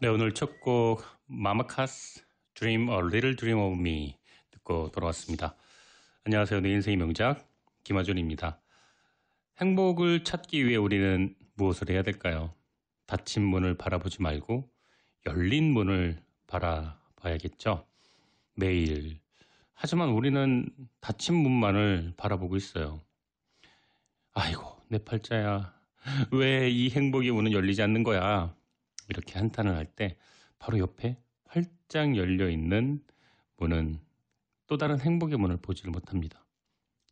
네, 오늘 첫 곡 마마카스 Dream a Little Dream of Me 듣고 돌아왔습니다. 안녕하세요. 내 인생의 명작 김하준입니다. 행복을 찾기 위해 우리는 무엇을 해야 될까요? 닫힌 문을 바라보지 말고 열린 문을 바라봐야겠죠. 매일. 하지만 우리는 닫힌 문만을 바라보고 있어요. 아이고, 내 팔자야. 왜 이 행복의 문은 열리지 않는 거야? 이렇게 한탄을 할 때 바로 옆에 활짝 열려 있는 문은 또 다른 행복의 문을 보지를 못합니다.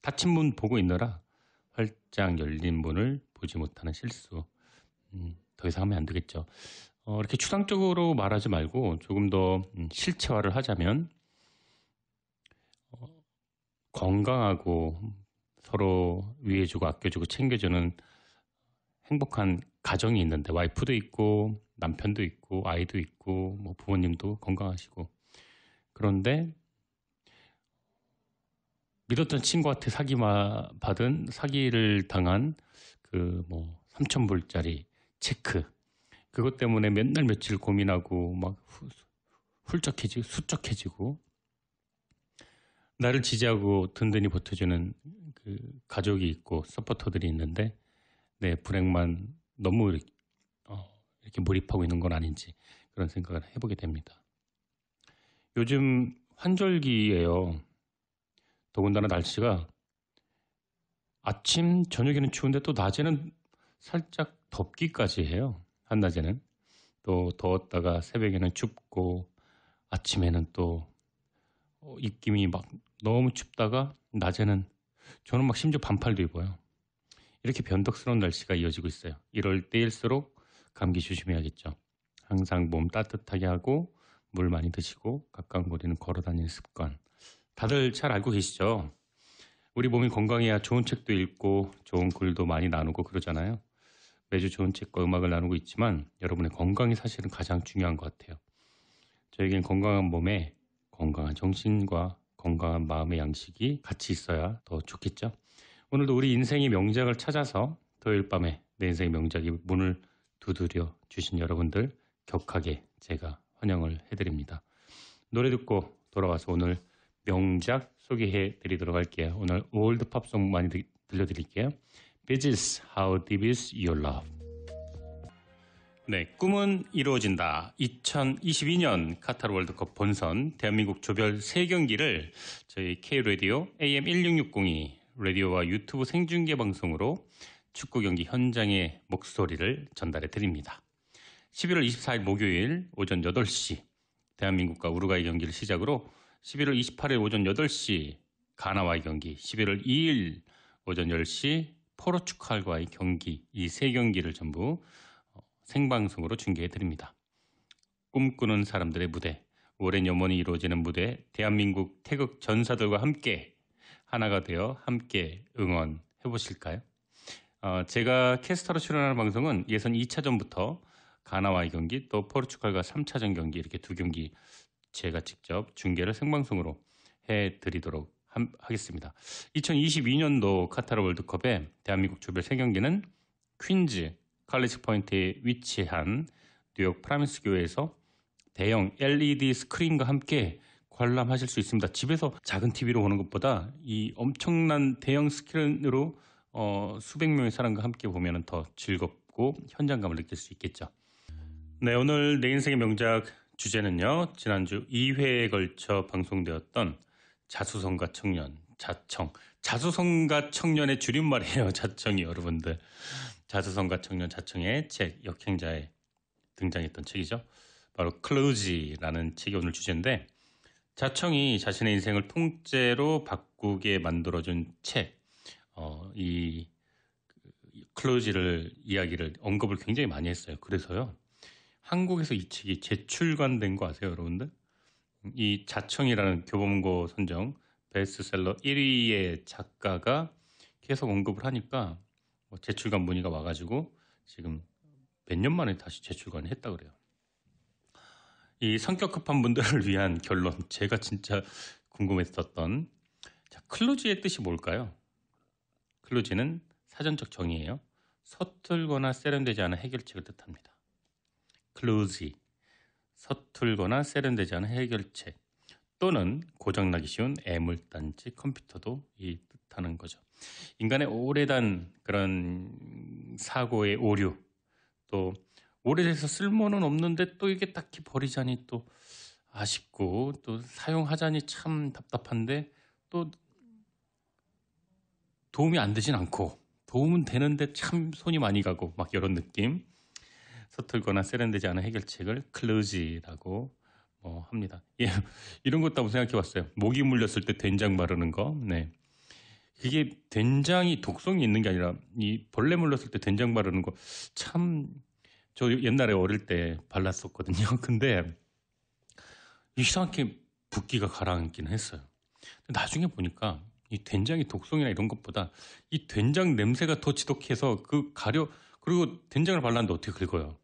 닫힌 문 보고 있느라 활짝 열린 문을 보지 못하는 실수. 더 이상 하면 안 되겠죠. 이렇게 추상적으로 말하지 말고 조금 더 실체화를 하자면 건강하고 서로 위해주고 아껴주고 챙겨주는 행복한 가정이 있는데 와이프도 있고 남편도 있고 아이도 있고 뭐 부모님도 건강하시고 그런데 믿었던 친구한테 사기를 당한 그 뭐 3,000불짜리 체크 그것 때문에 맨날 며칠 고민하고 막 훌쩍해지고 수척해지고 나를 지지하고 든든히 버텨주는 그 가족이 있고 서포터들이 있는데 내 불행만 너무 이렇게 몰입하고 있는 건 아닌지 그런 생각을 해보게 됩니다. 요즘 환절기예요. 더군다나 날씨가 아침, 저녁에는 추운데 또 낮에는 살짝 덥기까지 해요. 한낮에는. 또 더웠다가 새벽에는 춥고 아침에는 또 입김이 막 너무 춥다가 낮에는 저는 막 심지어 반팔도 입어요. 이렇게 변덕스러운 날씨가 이어지고 있어요. 이럴 때일수록 감기 조심해야겠죠. 항상 몸 따뜻하게 하고 물 많이 드시고 가까운 거리는 걸어 다니는 습관. 다들 잘 알고 계시죠? 우리 몸이 건강해야 좋은 책도 읽고 좋은 글도 많이 나누고 그러잖아요. 매주 좋은 책과 음악을 나누고 있지만 여러분의 건강이 사실은 가장 중요한 것 같아요. 저에겐 건강한 몸에 건강한 정신과 건강한 마음의 양식이 같이 있어야 더 좋겠죠? 오늘도 우리 인생의 명작을 찾아서 토요일 밤에 내 인생의 명작이 문을 두드려 주신 여러분들 격하게 제가 환영을 해드립니다. 노래 듣고 돌아와서 오늘 명작 소개해 드리도록 할게요. 오늘 올드 팝송 많이 들려드릴게요. Beatles, How Deep Is Your Love? 네, 꿈은 이루어진다. 2022년 카타르 월드컵 본선 대한민국 조별 3경기를 저희 K-라디오 AM1660이 라디오와 유튜브 생중계 방송으로 축구 경기 현장의 목소리를 전달해 드립니다. 11월 24일 목요일 오전 8시 대한민국과 우루과이 경기를 시작으로 11월 28일 오전 8시 가나와의 경기, 11월 2일 오전 10시 포르투갈과의 경기 이 3경기를 전부 생방송으로 중계해 드립니다. 꿈꾸는 사람들의 무대, 오랜 염원이 이루어지는 무대, 대한민국 태극 전사들과 함께 하나가 되어 함께 응원해 보실까요? 제가 캐스터로 출연하는 방송은 예선 2차전부터 가나와의 경기 또 포르투갈과 3차전 경기 이렇게 2경기 제가 직접 중계를 생방송으로 해드리도록 하겠습니다. 2022년도 카타르 월드컵에 대한민국 조별 3경기는 퀸즈, 칼리지 포인트에 위치한 뉴욕 프라미스 교회에서 대형 LED 스크린과 함께 관람하실 수 있습니다. 집에서 작은 TV로 보는 것보다 이 엄청난 대형 스크린으로 수백 명의 사람과 함께 보면 더 즐겁고 현장감을 느낄 수 있겠죠. 네, 오늘 내 인생의 명작 주제는요. 지난주 2회에 걸쳐 방송되었던 자수성가 청년, 자청. 자수성가 청년의 줄임말이에요. 자청이 여러분들. 자수성가 청년 자청의 책 역행자에 등장했던 책이죠. 바로 클로즈라는 책이 오늘 주제인데 자청이 자신의 인생을 통째로 바꾸게 만들어준 책. 이 클로즈를 이야기를 언급을 굉장히 많이 했어요. 그래서요. 한국에서 이 책이 재출간된 거 아세요, 여러분들? 이 자청이라는 교보문고 선정 베스트셀러 1위의 작가가 계속 언급을 하니까 재출간 문의가 와가지고 지금 몇 년 만에 다시 재출간을 했다 그래요. 이 성격 급한 분들을 위한 결론, 제가 진짜 궁금했었던 클로즈의 뜻이 뭘까요? 클로즈는 사전적 정의예요. 서툴거나 세련되지 않은 해결책을 뜻합니다. 클로즈, 서툴거나 세련되지 않은 해결책 또는 고장나기 쉬운 애물단지 컴퓨터도 이 뜻하는 거죠. 인간의 오래된 그런 사고의 오류, 또 오래돼서 쓸모는 없는데 또 이게 딱히 버리자니 또 아쉽고, 또 사용하자니 참 답답한데 또 도움이 안 되진 않고, 도움은 되는데 참 손이 많이 가고, 막 이런 느낌. 서툴거나 세련되지 않은 해결책을 클러지라고 합니다. 예, 이런 것도 한번 생각해 봤어요. 모기 물렸을 때 된장 바르는 거. 네. 그게 된장이 독성이 있는 게 아니라 이 벌레 물렸을 때 된장 바르는 거 참 저 옛날에 어릴 때 발랐었거든요. 근데 이상하게 붓기가 가라앉기는 했어요. 근데 나중에 보니까 이 된장이 독성이나 이런 것보다 이 된장 냄새가 더 지독해서 그리고 된장을 발랐는데 어떻게 긁어요?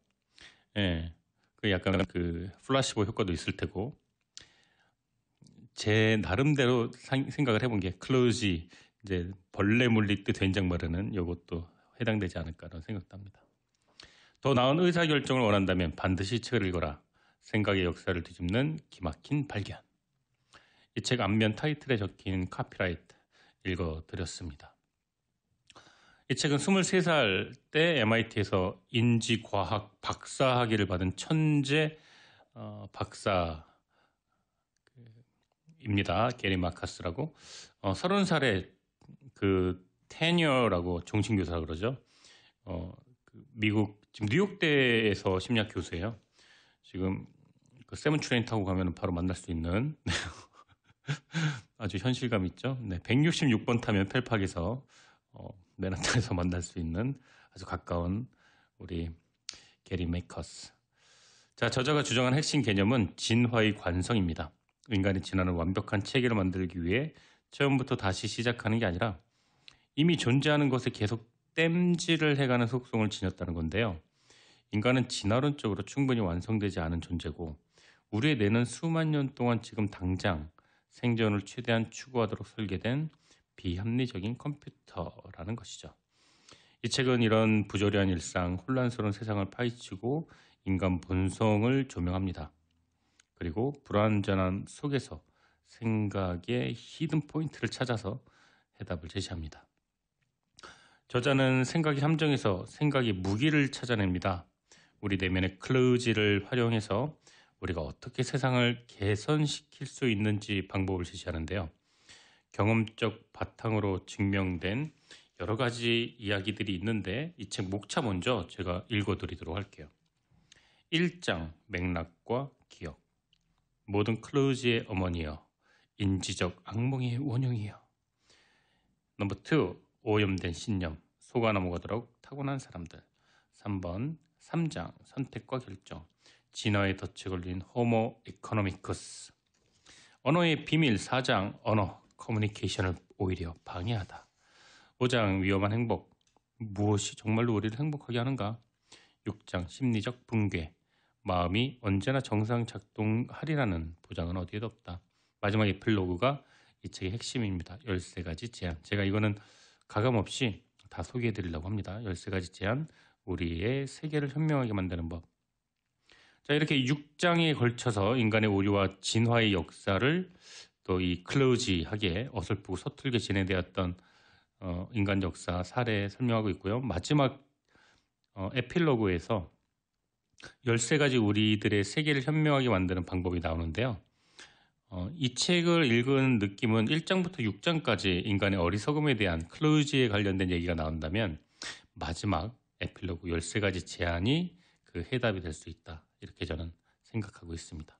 예. 그 약간 그 플라시보 효과도 있을 테고, 제 나름대로 생각을 해본 게 클로지, 이제 벌레 물릴 때 된장 바르는 요것도 해당되지 않을까라는 생각도 합니다. 더 나은 의사결정을 원한다면 반드시 책을 읽어라. 생각의 역사를 뒤집는 기막힌 발견. 이 책 앞면 타이틀에 적힌 카피라이트 읽어드렸습니다. 이 책은 23살 때 MIT에서 인지과학 박사학위를 받은 천재 박사입니다. 게리 마카스라고. 30살에 그 테니어라고 종신교사 그러죠. 미국 지금 뉴욕대에서 심리학 교수예요. 지금 그 세븐 트레인 타고 가면 바로 만날 수 있는 아주 현실감 있죠. 네, 166번 타면 펠팍에서 맨하탄에서 만날 수 있는 아주 가까운 우리 게리 메이커스. 자, 저자가 주장한 핵심 개념은 진화의 관성입니다. 인간이 진화는 완벽한 체계를 만들기 위해 처음부터 다시 시작하는 게 아니라 이미 존재하는 것에 계속 땜질을 해가는 속성을 지녔다는 건데요. 인간은 진화론적으로 충분히 완성되지 않은 존재고, 우리의 뇌는 수만 년 동안 지금 당장 생존을 최대한 추구하도록 설계된 비합리적인 컴퓨터라는 것이죠. 이 책은 이런 부조리한 일상, 혼란스러운 세상을 파헤치고 인간 본성을 조명합니다. 그리고 불완전한 속에서 생각의 히든 포인트를 찾아서 해답을 제시합니다. 저자는 생각의 함정에서 생각의 무기를 찾아냅니다. 우리 내면의 클로지를 활용해서 우리가 어떻게 세상을 개선시킬 수 있는지 방법을 제시하는데요. 경험적 바탕으로 증명된 여러 가지 이야기들이 있는데, 이 책 목차 먼저 제가 읽어드리도록 할게요. 1장 맥락과 기억. 모든 클로지의 어머니여, 인지적 악몽의 원흉이여. 넘버 2, 오염된 신념, 속아 넘어가도록 타고난 사람들. 3번, 3장 선택과 결정. 진화의 덫에 걸린 호모 이코노미쿠스. 언어의 비밀. 4장 언어, 커뮤니케이션을 오히려 방해하다. 5장 위험한 행복. 무엇이 정말로 우리를 행복하게 하는가? 6장 심리적 붕괴. 마음이 언제나 정상 작동하리라는 보장은 어디에도 없다. 마지막 에필로그가 이 책의 핵심입니다. 13가지 제안. 제가 이거는 가감없이 다 소개해드리려고 합니다. 13가지 제안, 우리의 세계를 현명하게 만드는 법. 자, 이렇게 6장에 걸쳐서 인간의 오류와 진화의 역사를 또 이 클로지하게 어설프고 서툴게 진행되었던 인간 역사 사례 설명하고 있고요. 마지막 에필로그에서 13가지 우리들의 세계를 현명하게 만드는 방법이 나오는데요. 이 책을 읽은 느낌은 1장부터 6장까지 인간의 어리석음에 대한 클로지에 관련된 얘기가 나온다면, 마지막 에필로그 13가지 제안이 그 해답이 될 수 있다. 이렇게 저는 생각하고 있습니다.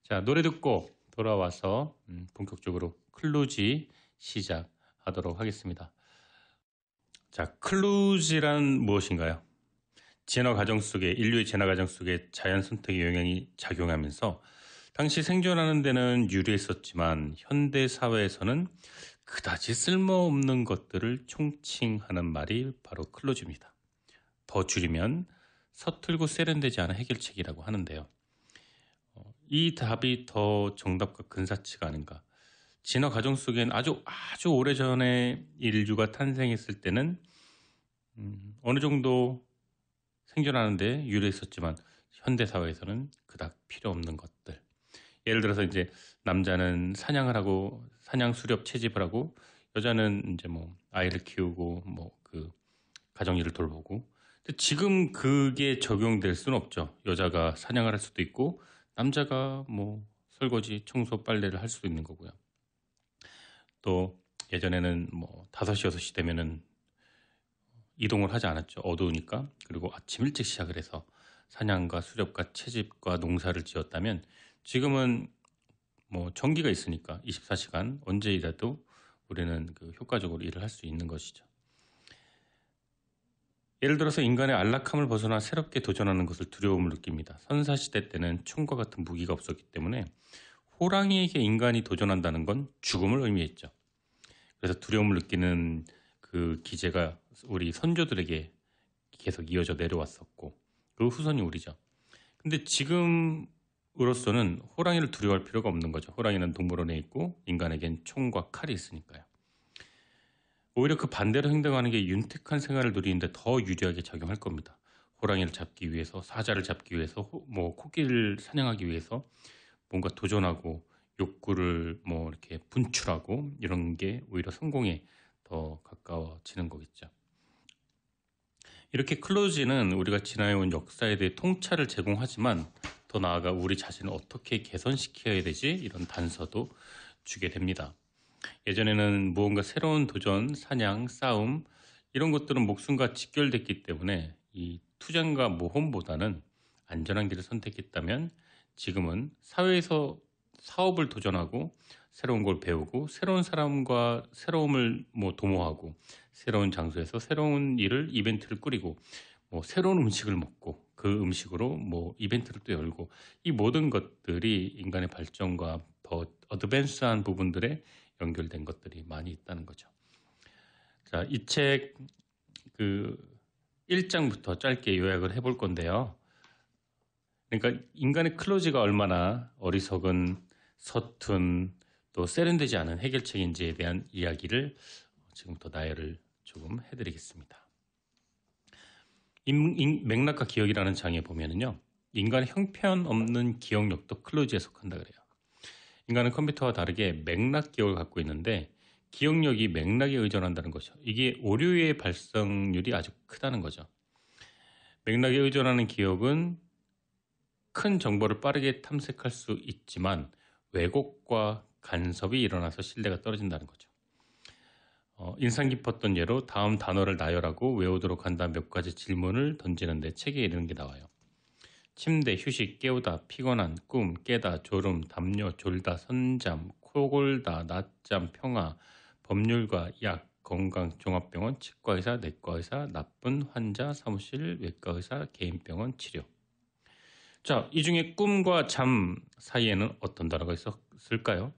자, 노래 듣고 돌아와서 본격적으로 클로지 시작하도록 하겠습니다. 자, 클로지란 무엇인가요? 인류의 진화 과정 속에 자연 선택의 영향이 작용하면서 당시 생존하는 데는 유리했었지만 현대 사회에서는 그다지 쓸모없는 것들을 총칭하는 말이 바로 클로즈입니다. 더 줄이면 서툴고 세련되지 않은 해결책이라고 하는데요. 이 답이 더 정답과 근사치가 아닌가. 진화 과정 속엔 아주 오래전에 인류가 탄생했을 때는 어느 정도 생존하는 데 유리했었지만 현대 사회에서는 그닥 필요 없는 것들. 예를 들어서 이제 남자는 사냥을 하고 사냥 수렵 채집을 하고 여자는 이제 뭐 아이를 키우고 뭐 그 가정일을 돌보고. 근데 지금 그게 적용될 수는 없죠. 여자가 사냥을 할 수도 있고 남자가 뭐 설거지, 청소, 빨래를 할 수도 있는 거고요. 또 예전에는 뭐 5시, 6시 되면은 이동을 하지 않았죠. 어두우니까. 그리고 아침 일찍 시작을 해서 사냥과 수렵과 채집과 농사를 지었다면 지금은 뭐 전기가 있으니까 24시간 언제 일해도 우리는 그 효과적으로 일을 할 수 있는 것이죠. 예를 들어서 인간의 안락함을 벗어나 새롭게 도전하는 것을 두려움을 느낍니다. 선사시대 때는 총과 같은 무기가 없었기 때문에 호랑이에게 인간이 도전한다는 건 죽음을 의미했죠. 그래서 두려움을 느끼는 그 기제가 우리 선조들에게 계속 이어져 내려왔었고 그 후손이 우리죠. 근데 지금으로서는 호랑이를 두려워할 필요가 없는 거죠. 호랑이는 동물원에 있고 인간에겐 총과 칼이 있으니까요. 오히려 그 반대로 행동하는 게 윤택한 생활을 누리는데 더 유리하게 작용할 겁니다. 호랑이를 잡기 위해서, 사자를 잡기 위해서, 뭐 코끼리를 사냥하기 위해서 뭔가 도전하고 욕구를 뭐 이렇게 분출하고 이런 게 오히려 성공에 더 가까워지는 거겠죠. 이렇게 클로즈는 우리가 지나해온 역사에 대해 통찰을 제공하지만 더 나아가 우리 자신을 어떻게 개선시켜야 되지? 이런 단서도 주게 됩니다. 예전에는 무언가 새로운 도전, 사냥, 싸움 이런 것들은 목숨과 직결됐기 때문에 이 투쟁과 모험보다는 안전한 길을 선택했다면 지금은 사회에서 사업을 도전하고 새로운 걸 배우고 새로운 사람과 새로움을 뭐 도모하고 새로운 장소에서 새로운 일을 이벤트를 꾸리고 뭐 새로운 음식을 먹고 그 음식으로 뭐 이벤트를 또 열고 이 모든 것들이 인간의 발전과 더 어드밴스한 부분들에 연결된 것들이 많이 있다는 거죠. 자, 이 책 그 1장부터 짧게 요약을 해볼 건데요. 그러니까 인간의 클로즈가 얼마나 어리석은 서툰 또 세련되지 않은 해결책인지에 대한 이야기를 지금부터 나열을 조금 해드리겠습니다. 맥락과 기억이라는 장에 보면은요, 인간의 형편없는 기억력도 클로즈에 속한다 그래요. 인간은 컴퓨터와 다르게 맥락 기억을 갖고 있는데 기억력이 맥락에 의존한다는 거죠. 이게 오류의 발생률이 아주 크다는 거죠. 맥락에 의존하는 기억은 큰 정보를 빠르게 탐색할 수 있지만 왜곡과 간섭이 일어나서 신뢰가 떨어진다는 거죠. 인상 깊었던 예로 다음 단어를 나열하고 외우도록 한다 몇 가지 질문을 던지는데 책에 이런 게 나와요. 침대, 휴식, 깨우다, 피곤한, 꿈, 깨다, 졸음, 담요, 졸다, 선잠, 코골다, 낮잠, 평화, 법률가, 약, 건강, 종합병원, 치과의사, 내과의사, 나쁜 환자, 사무실, 외과의사, 개인병원, 치료. 자, 이 중에 꿈과 잠 사이에는 어떤 단어가 있었을까요?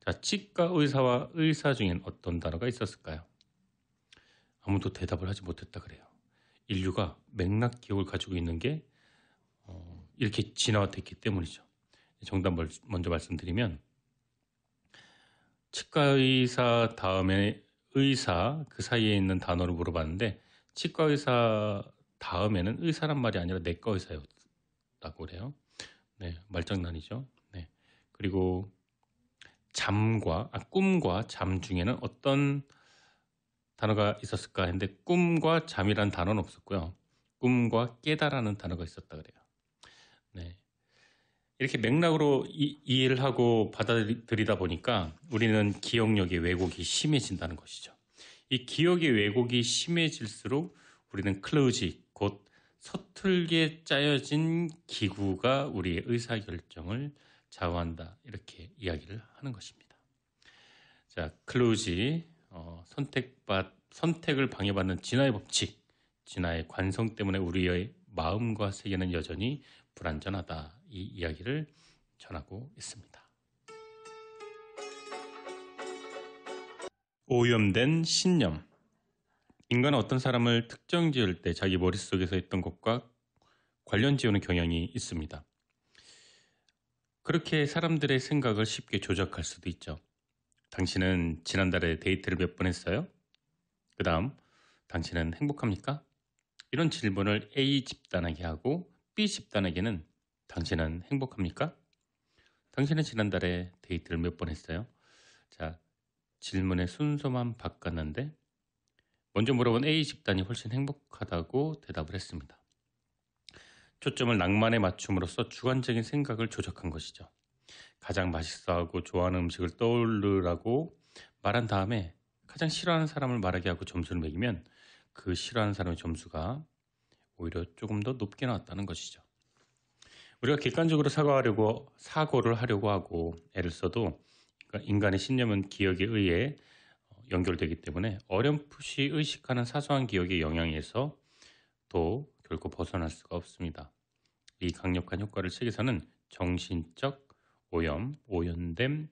자, 치과 의사와 의사 중엔 어떤 단어가 있었을까요? 아무도 대답을 하지 못했다 그래요. 인류가 맥락 기억을 가지고 있는 게 이렇게 진화됐기 때문이죠. 정답 먼저 말씀드리면 치과 의사 다음에 의사 그 사이에 있는 단어를 물어봤는데 치과 의사 다음에는 의사란 말이 아니라 내과 의사였다고 그래요. 네, 말장난이죠. 네. 그리고 꿈과 잠 중에는 어떤 단어가 있었을까 했는데 꿈과 잠이란 단어는 없었고요. 꿈과 깨다라는 단어가 있었다 그래요. 네. 이렇게 맥락으로 이해를 하고 받아들이다 보니까 우리는 기억력의 왜곡이 심해진다는 것이죠. 이 기억의 왜곡이 심해질수록 우리는 클로즈, 곧 서툴게 짜여진 기구가 우리의 의사결정을 좌우한다. 이렇게 이야기를 하는 것입니다. 자, 클로즈, 선택을 방해받는 진화의 법칙, 진화의 관성 때문에 우리의 마음과 세계는 여전히 불완전하다. 이 이야기를 전하고 있습니다. 오염된 신념. 인간은 어떤 사람을 특정 지을 때 자기 머릿속에서 했던 것과 관련 지우는 경향이 있습니다. 그렇게 사람들의 생각을 쉽게 조작할 수도 있죠. 당신은 지난달에 데이트를 몇 번 했어요? 그 다음, 당신은 행복합니까? 이런 질문을 A 집단에게 하고 B 집단에게는 당신은 행복합니까? 당신은 지난달에 데이트를 몇 번 했어요? 자, 질문의 순서만 바꿨는데 먼저 물어본 A 집단이 훨씬 행복하다고 대답을 했습니다. 초점을 낭만에 맞춤으로써 주관적인 생각을 조작한 것이죠. 가장 맛있어하고 좋아하는 음식을 떠오르라고 말한 다음에 가장 싫어하는 사람을 말하게 하고 점수를 매기면 그 싫어하는 사람의 점수가 오히려 조금 더 높게 나왔다는 것이죠. 우리가 객관적으로 사고를 하려고 하고 애를 써도 인간의 신념은 기억에 의해 연결되기 때문에 어렴풋이 의식하는 사소한 기억의 영향에서 또 결코 벗어날 수가 없습니다. 이 강력한 효과를 책에서는 정신적 오염된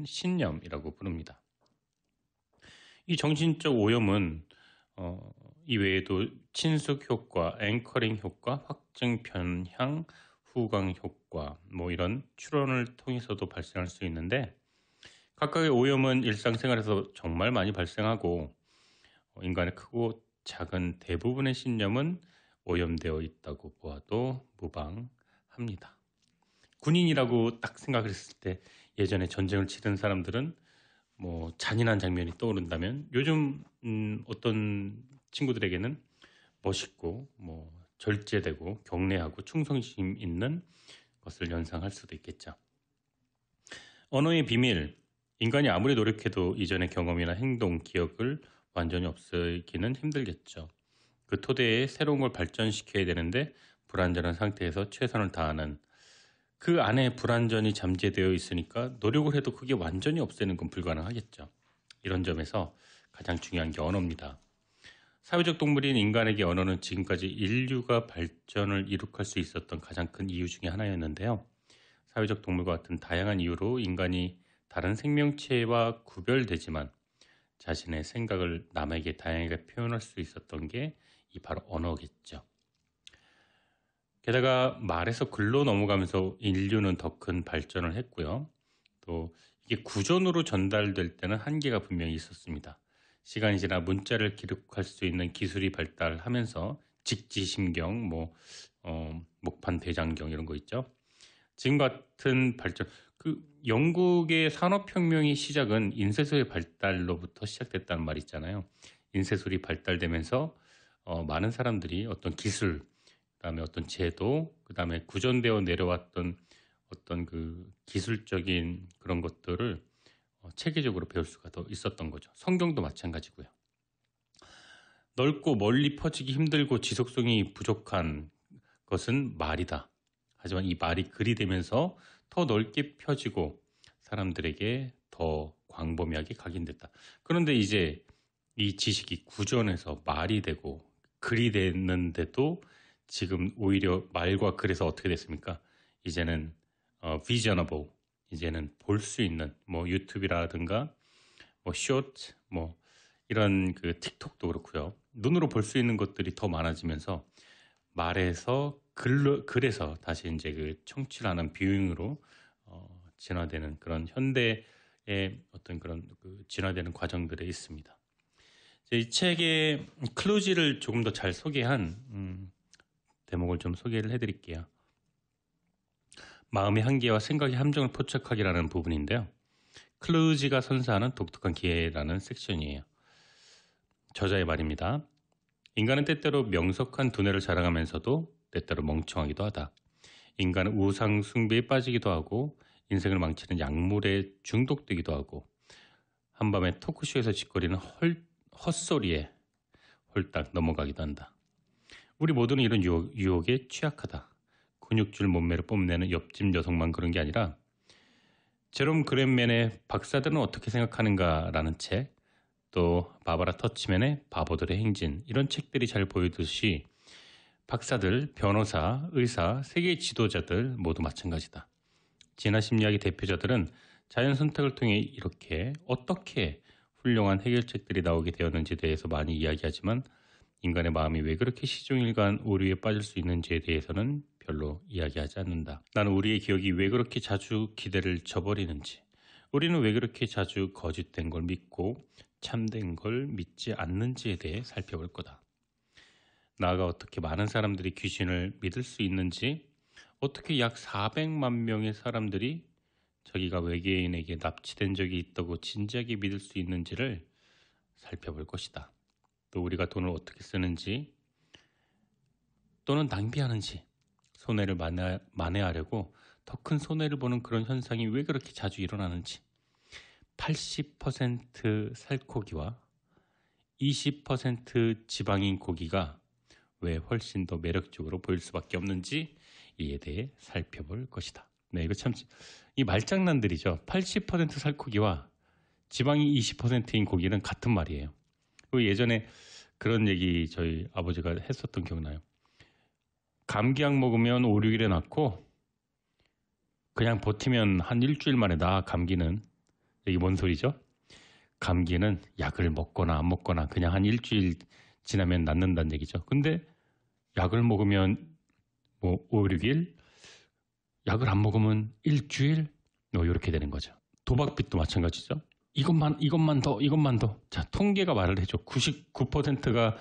신념이라고 부릅니다. 이 정신적 오염은 이외에도 친숙 효과, 앵커링 효과, 확증 편향, 후광 효과 이런 추론을 통해서도 발생할 수 있는데 각각의 오염은 일상생활에서 정말 많이 발생하고 인간의 크고 작은 대부분의 신념은 오염되어 있다고 보아도 무방합니다. 군인이라고 딱 생각을 했을 때 예전에 전쟁을 치른 사람들은 잔인한 장면이 떠오른다면 요즘 어떤 친구들에게는 멋있고 절제되고 경례하고 충성심 있는 것을 연상할 수도 있겠죠. 언어의 비밀, 인간이 아무리 노력해도 이전의 경험이나 행동, 기억을 완전히 없애기는 힘들겠죠. 그 토대에 새로운 걸 발전시켜야 되는데 불완전한 상태에서 최선을 다하는 그 안에 불완전히 잠재되어 있으니까 노력을 해도 그게 완전히 없애는 건 불가능하겠죠. 이런 점에서 가장 중요한 게 언어입니다. 사회적 동물인 인간에게 언어는 지금까지 인류가 발전을 이룩할 수 있었던 가장 큰 이유 중에 하나였는데요. 사회적 동물과 같은 다양한 이유로 인간이 다른 생명체와 구별되지만 자신의 생각을 남에게 다양하게 표현할 수 있었던 게 이 바로 언어겠죠. 게다가 말에서 글로 넘어가면서 인류는 더 큰 발전을 했고요. 또 이게 구전으로 전달될 때는 한계가 분명히 있었습니다. 시간이 지나 문자를 기록할 수 있는 기술이 발달하면서 직지심경, 목판 대장경 이런 거 있죠. 지금 같은 발전, 영국의 산업혁명의 시작은 인쇄소의 발달로부터 시작됐다는 말이 있잖아요. 인쇄술이 발달되면서 많은 사람들이 어떤 기술, 그다음에 어떤 제도, 그다음에 구전되어 내려왔던 어떤 그 기술적인 그런 것들을 체계적으로 배울 수가 더 있었던 거죠. 성경도 마찬가지고요. 넓고 멀리 퍼지기 힘들고 지속성이 부족한 것은 말이다. 하지만 이 말이 글이 되면서 더 넓게 펴지고 사람들에게 더 광범위하게 각인됐다. 그런데 이제 이 지식이 구전에서 말이 되고 글이 됐는데도 지금 오히려 말과 글에서 어떻게 됐습니까? 이제는 visionable, 이제는 볼 수 있는 유튜브라든가 쇼트 이런 그 틱톡도 그렇고요. 눈으로 볼 수 있는 것들이 더 많아지면서 말에서 글에서 다시 이제 그 청취를 하는 뷰잉으로 진화되는 그런 현대의 어떤 그런 그 진화되는 과정들에 있습니다. 이 책의 클루지를 조금 더 잘 소개한 대목을 좀 소개를 해드릴게요. 마음의 한계와 생각의 함정을 포착하기라는 부분인데요. 클루지가 선사하는 독특한 기회라는 섹션이에요. 저자의 말입니다. 인간은 때때로 명석한 두뇌를 자랑하면서도 때때로 멍청하기도 하다. 인간은 우상 숭배에 빠지기도 하고 인생을 망치는 약물에 중독되기도 하고 한밤에 토크쇼에서 짓거리는 헛소리에 홀딱 넘어가기도 한다. 우리 모두는 이런 유혹에 취약하다. 근육질 몸매를 뽐내는 옆집 여성만 그런 게 아니라 제롬 그랜맨의 박사들은 어떻게 생각하는가라는 책, 또 바바라 터치맨의 바보들의 행진 이런 책들이 잘 보여듯이 박사들, 변호사, 의사, 세계 지도자들 모두 마찬가지다. 진화심리학의 대표자들은 자연 선택을 통해 이렇게 어떻게 훌륭한 해결책들이 나오게 되었는지에 대해서 많이 이야기하지만 인간의 마음이 왜 그렇게 시종일관 오류에 빠질 수 있는지에 대해서는 별로 이야기하지 않는다. 나는 우리의 기억이 왜 그렇게 자주 기대를 저버리는지, 우리는 왜 그렇게 자주 거짓된 걸 믿고 참된 걸 믿지 않는지에 대해 살펴볼 거다. 나아가 어떻게 많은 사람들이 귀신을 믿을 수 있는지, 어떻게 약 400만 명의 사람들이 자기가 외계인에게 납치된 적이 있다고 진지하게 믿을 수 있는지를 살펴볼 것이다. 또 우리가 돈을 어떻게 쓰는지 또는 낭비하는지 손해를 만회하려고 더 큰 손해를 보는 그런 현상이 왜 그렇게 자주 일어나는지 80% 살코기와 20% 지방인 고기가 왜 훨씬 더 매력적으로 보일 수밖에 없는지 이에 대해 살펴볼 것이다. 네, 이거 참 이 말장난들이죠. 80% 살코기와 지방이 20%인 고기는 같은 말이에요. 그 예전에 그런 얘기 저희 아버지가 했었던 기억나요. 감기약 먹으면 5, 6일에 낫고 그냥 버티면 한 일주일 만에 나. 감기는 이게 뭔 소리죠? 감기는 약을 먹거나 안 먹거나 그냥 한 일주일 지나면 낫는다는 얘기죠. 근데 약을 먹으면 뭐 5, 6일, 약을 안 먹으면 일주일, 뭐 이렇게 되는 거죠. 도박빚도 마찬가지죠. 이것만 더. 자, 통계가 말을 해줘. 99%가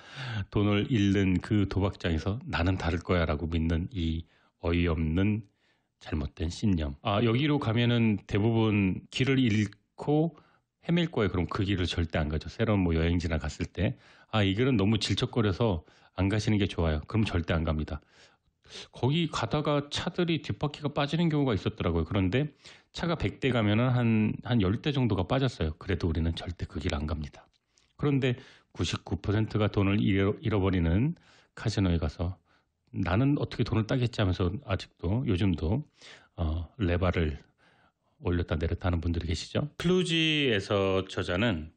돈을 잃는 그 도박장에서 나는 다를 거야 라고 믿는 이 어이없는 잘못된 신념. 아, 여기로 가면은 대부분 길을 잃고 헤맬 거예요. 그럼 그 길을 절대 안 가죠. 새로운 뭐 여행지나 갔을 때. 아, 이 길은 너무 질척거려서 안 가시는 게 좋아요. 그럼 절대 안 갑니다. 거기 가다가 차들이 뒷바퀴가 빠지는 경우가 있었더라고요. 그런데 차가 100대 가면은 한 10대 정도가 빠졌어요. 그래도 우리는 절대 그 길 안 갑니다. 그런데 99%가 돈을 잃어버리는 카지노에 가서 나는 어떻게 돈을 따겠지 하면서 아직도 요즘도 레바를 올렸다 내렸다 하는 분들이 계시죠. 클루지에서 저자는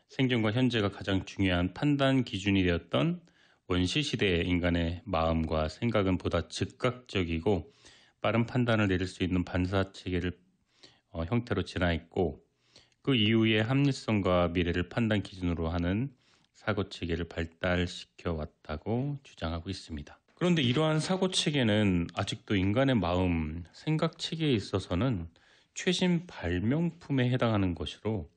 생존과 현재가 가장 중요한 판단 기준이 되었던 원시시대의 인간의 마음과 생각은 보다 즉각적이고 빠른 판단을 내릴 수 있는 반사체계를 형태로 진화했고 그 이후에 합리성과 미래를 판단 기준으로 하는 사고체계를 발달시켜 왔다고 주장하고 있습니다. 그런데 이러한 사고체계는 아직도 인간의 마음, 생각체계에 있어서는 최신 발명품에 해당하는 것으로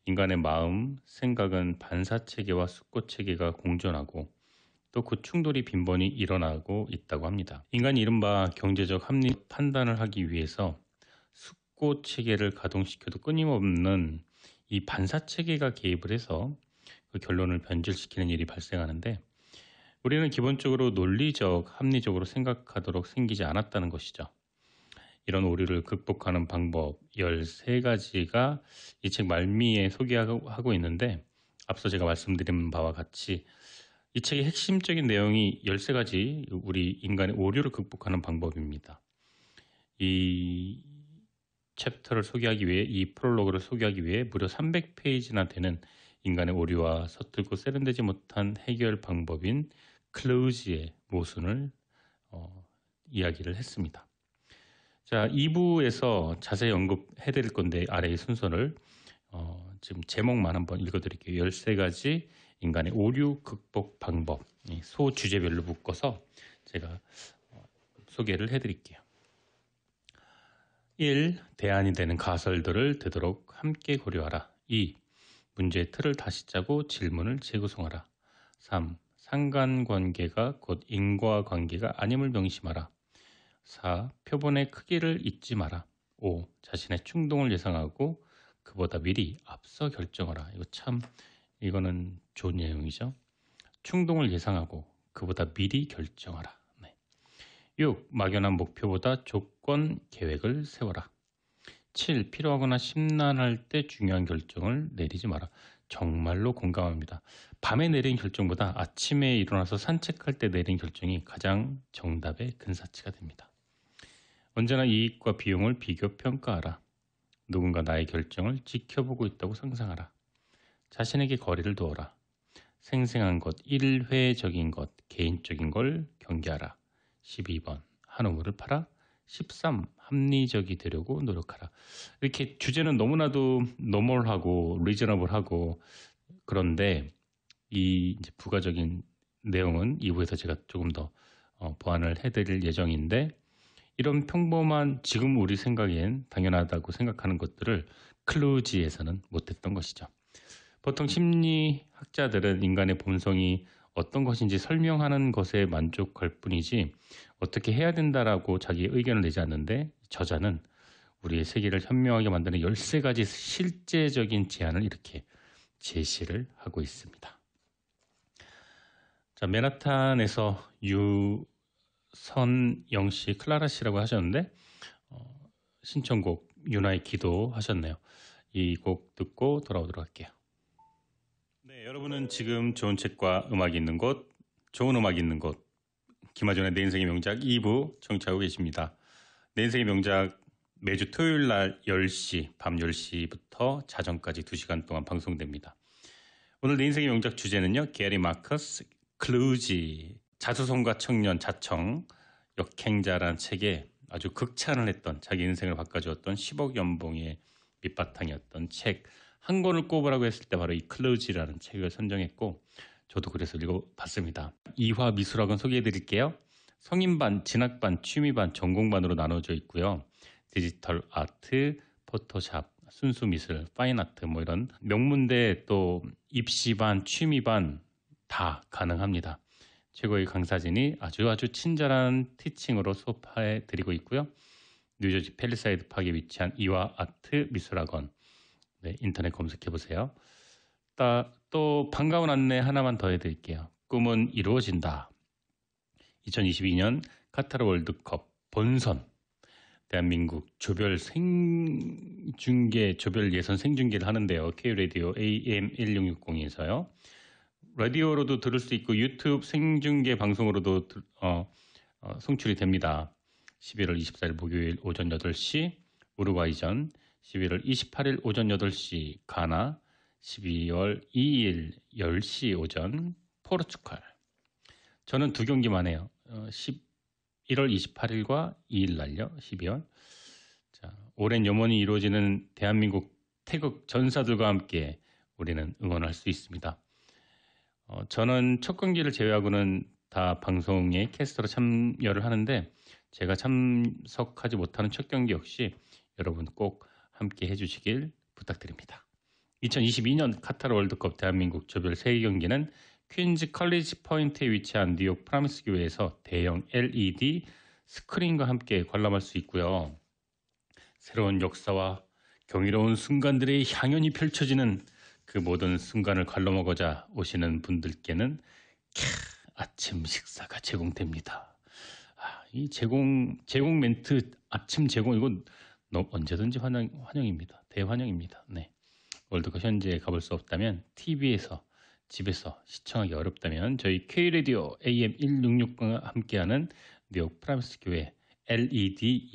인간의 마음, 생각은 반사체계와 숙고체계가 공존하고 또 그 충돌이 빈번히 일어나고 있다고 합니다. 인간이 이른바 경제적 합리 판단을 하기 위해서 숙고체계를 가동시켜도 끊임없는 이 반사체계가 개입을 해서 그 결론을 변질시키는 일이 발생하는데 우리는 기본적으로 논리적, 합리적으로 생각하도록 생기지 않았다는 것이죠. 이런 오류를 극복하는 방법 13가지가 이 책 말미에 소개하고 있는데 앞서 제가 말씀드린 바와 같이 이 책의 핵심적인 내용이 13가지 우리 인간의 오류를 극복하는 방법입니다. 이 챕터를 소개하기 위해 이 프롤로그를 소개하기 위해 무려 300페이지나 되는 인간의 오류와 서툴고 세련되지 못한 해결 방법인 클로즈의 모순을 이야기를 했습니다. 자, 2부에서 자세히 언급해드릴 건데 아래의 순서를 지금 제목만 한번 읽어드릴게요. 13가지 인간의 오류 극복 방법 소주제별로 묶어서 제가 소개를 해드릴게요. 1. 대안이 되는 가설들을 되도록 함께 고려하라. 2. 문제의 틀을 다시 짜고 질문을 재구성하라. 3. 상관관계가 곧 인과관계가 아님을 명심하라. 4. 표본의 크기를 잊지 마라. 5. 자신의 충동을 예상하고 그보다 미리 앞서 결정하라. 이거는 좋은 내용이죠. 충동을 예상하고 그보다 미리 결정하라. 6. 막연한 목표보다 조건 계획을 세워라. 7. 필요하거나 심란할 때 중요한 결정을 내리지 마라. 정말로 공감합니다. 밤에 내린 결정보다 아침에 일어나서 산책할 때 내린 결정이 가장 정답의 근사치가 됩니다. 언제나 이익과 비용을 비교 평가하라. 누군가 나의 결정을 지켜보고 있다고 상상하라. 자신에게 거리를 두어라. 생생한 것, 일회적인 것, 개인적인 걸 경계하라. 12번 한 우물을 팔아. 13. 합리적이 되려고 노력하라. 이렇게 주제는 너무나도 노멀하고 리저너블하고 그런데 이 이제 부가적인 내용은 2부에서 제가 조금 더 보완을 해드릴 예정인데 이런 평범한 지금 우리 생각엔 당연하다고 생각하는 것들을 클루지에서는 못했던 것이죠. 보통 심리학자들은 인간의 본성이 어떤 것인지 설명하는 것에 만족할 뿐이지 어떻게 해야 된다라고 자기 의견을 내지 않는데 저자는 우리의 세계를 현명하게 만드는 13가지 실제적인 제안을 이렇게 제시를 하고 있습니다. 자, 맨하탄에서 유선영 씨, 클라라 씨라고 하셨는데 신청곡 유나의 기도 하셨네요. 이 곡 듣고 돌아오도록 할게요. 네, 여러분은 지금 좋은 책과 음악이 있는 곳, 좋은 음악이 있는 곳, 김하준의 내 인생의 명작 2부 청취하고 계십니다. 내 인생의 명작 매주 토요일 날 10시, 밤 10시부터 자정까지 2시간 동안 방송됩니다. 오늘 내 인생의 명작 주제는요, 게리 마커스 클루지, 자수성가 청년 자청 역행자라는 책에 아주 극찬을 했던, 자기 인생을 바꿔주었던 10억 연봉의 밑바탕이었던 책 한 권을 꼽으라고 했을 때 바로 이 클루지라는 책을 선정했고, 저도 그래서 읽어봤습니다. 이화 미술학원 소개해드릴게요. 성인반, 진학반, 취미반, 전공반으로 나눠져 있고요. 디지털 아트, 포토샵, 순수 미술, 파인아트 뭐 이런 명문대 또 입시반, 취미반 다 가능합니다. 최고의 강사진이 아주 친절한 티칭으로 수업해 드리고 있고요. 뉴저지 팰리사이드 파크에 위치한 이화 아트 미술학원, 네, 인터넷 검색해 보세요. 또 반가운 안내 하나만 더 해드릴게요. 꿈은 이루어진다. 2022년 카타르 월드컵 본선, 대한민국 조별 예선 생중계를 하는데요. K-라디오 AM1660에서요. 라디오로도 들을 수 있고 유튜브 생중계 방송으로도 송출이 됩니다. 11월 24일 목요일 오전 8시 우루과이전, 11월 28일 오전 8시 가나, 12월 2일 10시 오전 포르투갈. 저는 두 경기만 해요. 11월 28일과 2일 날요. 12월. 자, 오랜 염원이 이루어지는 대한민국 태극 전사들과 함께 우리는 응원할 수 있습니다. 저는 첫 경기를 제외하고는 다 방송에 캐스터로 참여를 하는데, 제가 참석하지 못하는 첫 경기 역시 여러분 꼭 함께 해주시길 부탁드립니다. 2022년 카타르 월드컵 대한민국 조별 세계 경기는 퀸즈 컬리지 포인트에 위치한 뉴욕 프라미스 교회에서 대형 LED 스크린과 함께 관람할 수 있고요. 새로운 역사와 경이로운 순간들의 향연이 펼쳐지는 그 모든 순간을 관람하고자 오시는 분들께는 아침 식사가 제공됩니다. 이 제공 멘트, 아침 제공, 이건 언제든지 환영입니다. 대환영입니다. 네. 월드컵 현지에 가볼 수 없다면 TV에서 집에서 시청하기 어렵다면 저희 K-라디오 AM1660과 함께하는 뉴욕 프라미스 교회 LED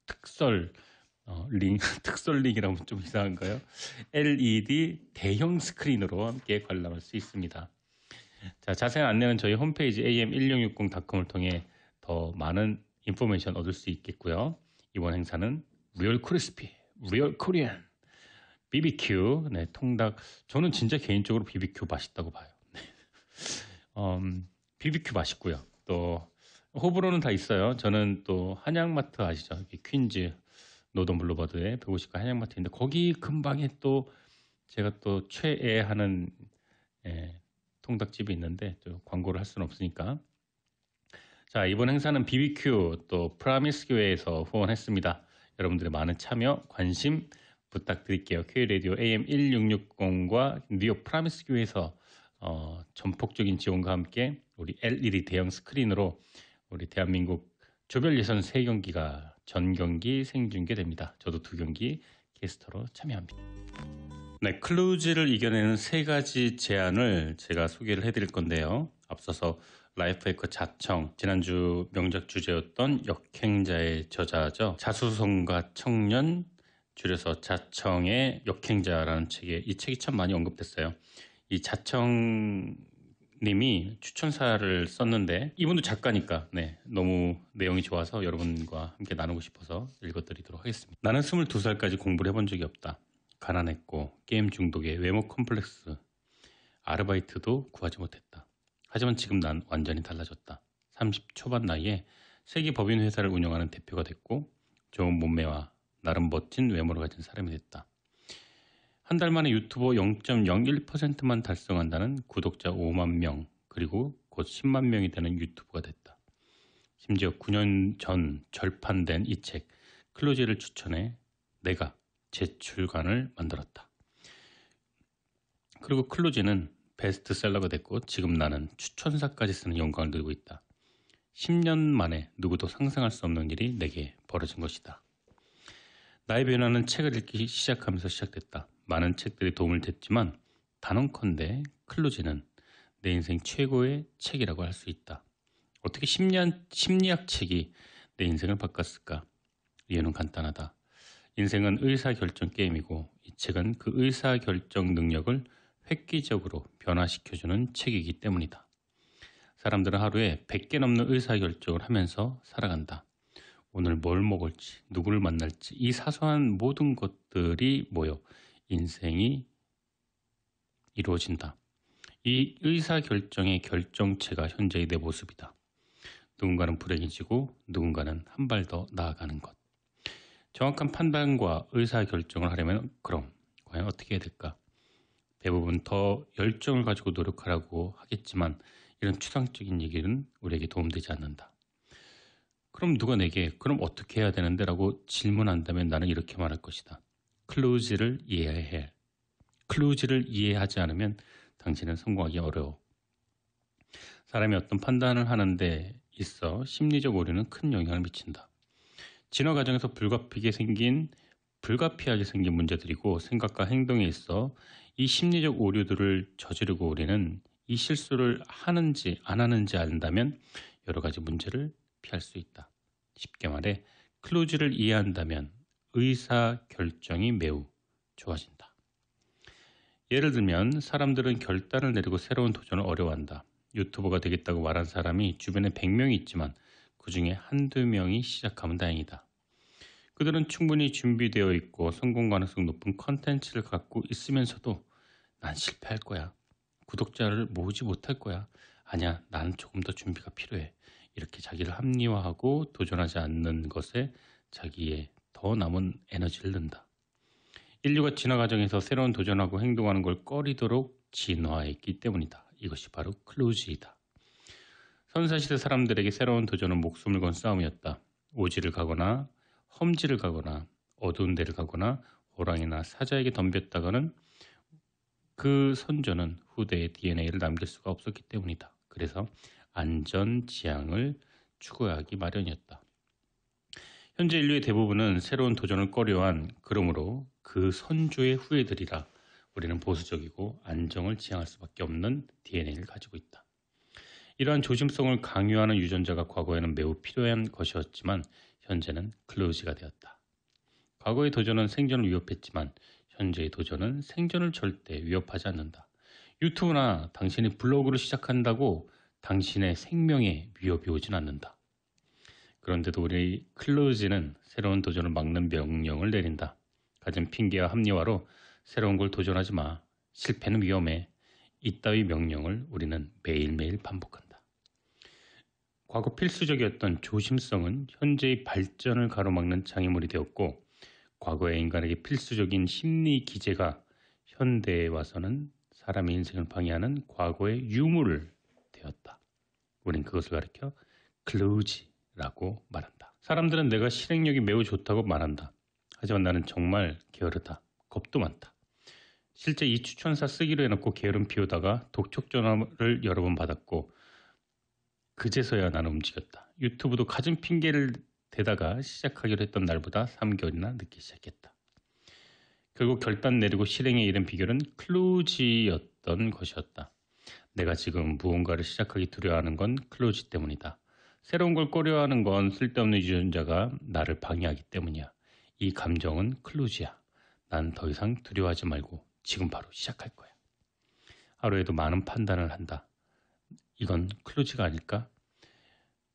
특설 링이라면 좀 이상한가요? LED 대형 스크린으로 함께 관람할 수 있습니다. 자, 자세한 안내는 저희 홈페이지 am1660.com을 통해 더 많은 인포메이션 얻을 수 있겠고요. 이번 행사는 리얼 크리스피, 리얼 코리안, BBQ, 네, 통닭. 저는 진짜 개인적으로 BBQ 맛있다고 봐요. BBQ 맛있고요. 또 호불호는 다 있어요. 저는 또 한양마트 아시죠? 퀸즈 노던 블루버드의 150가 한양마트인데, 거기 근방에 또 제가 또 최애하는 통닭집이 있는데 또 광고를 할 수는 없으니까. 자, 이번 행사는 BBQ 또 프라미스 교회에서 후원했습니다. 여러분들의 많은 참여, 관심 부탁드릴게요. K-라디오 AM1660과 뉴욕 프라미스 교회에서 전폭적인 지원과 함께 우리 LED 대형 스크린으로 우리 대한민국 조별 예선 3경기가 전 경기 생중계됩니다. 저도 2경기 캐스터로 참여합니다. 네, 클루지를 이겨내는 3가지 제안을 제가 소개를 해드릴 건데요. 앞서서 라이프 해커 자청, 지난주 명작 주제였던 역행자의 저자죠. 자수성가 청년, 줄여서 자청의 역행자라는 이 책이 참 많이 언급됐어요. 이 자청 님이 추천사를 썼는데, 이분도 작가니까 너무 내용이 좋아서 여러분과 함께 나누고 싶어서 읽어드리도록 하겠습니다. 나는 22살까지 공부를 해본 적이 없다. 가난했고 게임 중독에 외모 컴플렉스, 아르바이트도 구하지 못했다. 하지만 지금 난 완전히 달라졌다. 30 초반 나이에 세계 법인 회사를 운영하는 대표가 됐고 좋은 몸매와 나름 멋진 외모를 가진 사람이 됐다. 한 달 만에 유튜버 0.01%만 달성한다는 구독자 5만 명, 그리고 곧 10만 명이 되는 유튜버가 됐다. 심지어 9년 전 절판된 이 책 클로즈를 추천해 내가 재출간을 만들었다. 그리고 클로즈는 베스트셀러가 됐고 지금 나는 추천사까지 쓰는 영광을 누리고 있다. 10년 만에 누구도 상상할 수 없는 일이 내게 벌어진 것이다. 나의 변화는 책을 읽기 시작하면서 시작됐다. 많은 책들이 도움을 줬지만 단언컨대 클로즈는 내 인생 최고의 책이라고 할 수 있다. 어떻게 심리학 책이 내 인생을 바꿨을까? 이유는 간단하다. 인생은 의사결정 게임이고 이 책은 그 의사결정 능력을 획기적으로 변화시켜주는 책이기 때문이다. 사람들은 하루에 100개 넘는 의사결정을 하면서 살아간다. 오늘 뭘 먹을지, 누구를 만날지 이 사소한 모든 것들이 모여 인생이 이루어진다. 이 의사결정의 결정체가 현재의 내 모습이다. 누군가는 불행해지고 누군가는 한 발 더 나아가는 것. 정확한 판단과 의사결정을 하려면 그럼 과연 어떻게 해야 될까? 대부분 더 열정을 가지고 노력하라고 하겠지만 이런 추상적인 얘기는 우리에게 도움되지 않는다. 그럼 누가 내게 그럼 어떻게 해야 되는데? 라고 질문한다면 나는 이렇게 말할 것이다. 클로즈를 이해해야 해. 클로즈를 이해하지 않으면 당신은 성공하기 어려워. 사람이 어떤 판단을 하는데 있어 심리적 오류는 큰 영향을 미친다. 진화 과정에서 불가피하게 생긴 문제들이고 생각과 행동에 있어 이 심리적 오류들을 저지르고 우리는 이 실수를 하는지 안 하는지 안다면 여러 가지 문제를 피할 수 있다. 쉽게 말해 클로즈를 이해한다면 의사결정이 매우 좋아진다. 예를 들면 사람들은 결단을 내리고 새로운 도전을 어려워한다. 유튜버가 되겠다고 말한 사람이 주변에 100명이 있지만 그 중에 한두 명이 시작하면 다행이다. 그들은 충분히 준비되어 있고 성공 가능성 높은 컨텐츠를 갖고 있으면서도 난 실패할 거야. 구독자를 모으지 못할 거야. 아니야, 나는 조금 더 준비가 필요해. 이렇게 자기를 합리화하고 도전하지 않는 것에 자기의 더 남은 에너지를 넣는다. 인류가 진화 과정에서 새로운 도전하고 행동하는 걸 꺼리도록 진화했기 때문이다. 이것이 바로 클로즈이다. 선사시대 사람들에게 새로운 도전은 목숨을 건 싸움이었다. 오지를 가거나 험지를 가거나 어두운 데를 가거나 호랑이나 사자에게 덤볐다가는 그 선조는 후대의 DNA를 남길 수가 없었기 때문이다. 그래서 안전지향을 추구하기 마련이었다. 현재 인류의 대부분은 새로운 도전을 꺼려한 그러므로 그 선조의 후예들이라 우리는 보수적이고 안정을 지향할 수밖에 없는 DNA를 가지고 있다. 이러한 조심성을 강요하는 유전자가 과거에는 매우 필요한 것이었지만 현재는 클로즈가 되었다. 과거의 도전은 생존을 위협했지만 현재의 도전은 생존을 절대 위협하지 않는다. 유튜브나 당신이 블로그를 시작한다고 당신의 생명에 위협이 오진 않는다. 그런데도 우리 클로즈는 새로운 도전을 막는 명령을 내린다. 가진 핑계와 합리화로 새로운 걸 도전하지 마. 실패는 위험해. 이따위 명령을 우리는 매일매일 반복한다. 과거 필수적이었던 조심성은 현재의 발전을 가로막는 장애물이 되었고 과거의 인간에게 필수적인 심리 기제가 현대에 와서는 사람의 인생을 방해하는 과거의 유물을 되었다. 우린 그것을 가리켜 클로즈라고 말한다. 사람들은 내가 실행력이 매우 좋다고 말한다. 하지만 나는 정말 게으르다. 겁도 많다. 실제 이 추천사 쓰기로 해놓고 게으름 피우다가 독촉 전화를 여러 번 받았고 그제서야 나는 움직였다. 유튜브도 가진 핑계를 대다가 시작하기로 했던 날보다 3개월이나 늦게 시작했다. 결국 결단 내리고 실행에 이른 비결은 클로즈였던 것이었다. 내가 지금 무언가를 시작하기 두려워하는 건 클로즈 때문이다. 새로운 걸 꺼려하는 건 쓸데없는 유전자가 나를 방해하기 때문이야. 이 감정은 클로즈야. 난 더 이상 두려워하지 말고 지금 바로 시작할 거야. 하루에도 많은 판단을 한다. 이건 클로즈가 아닐까?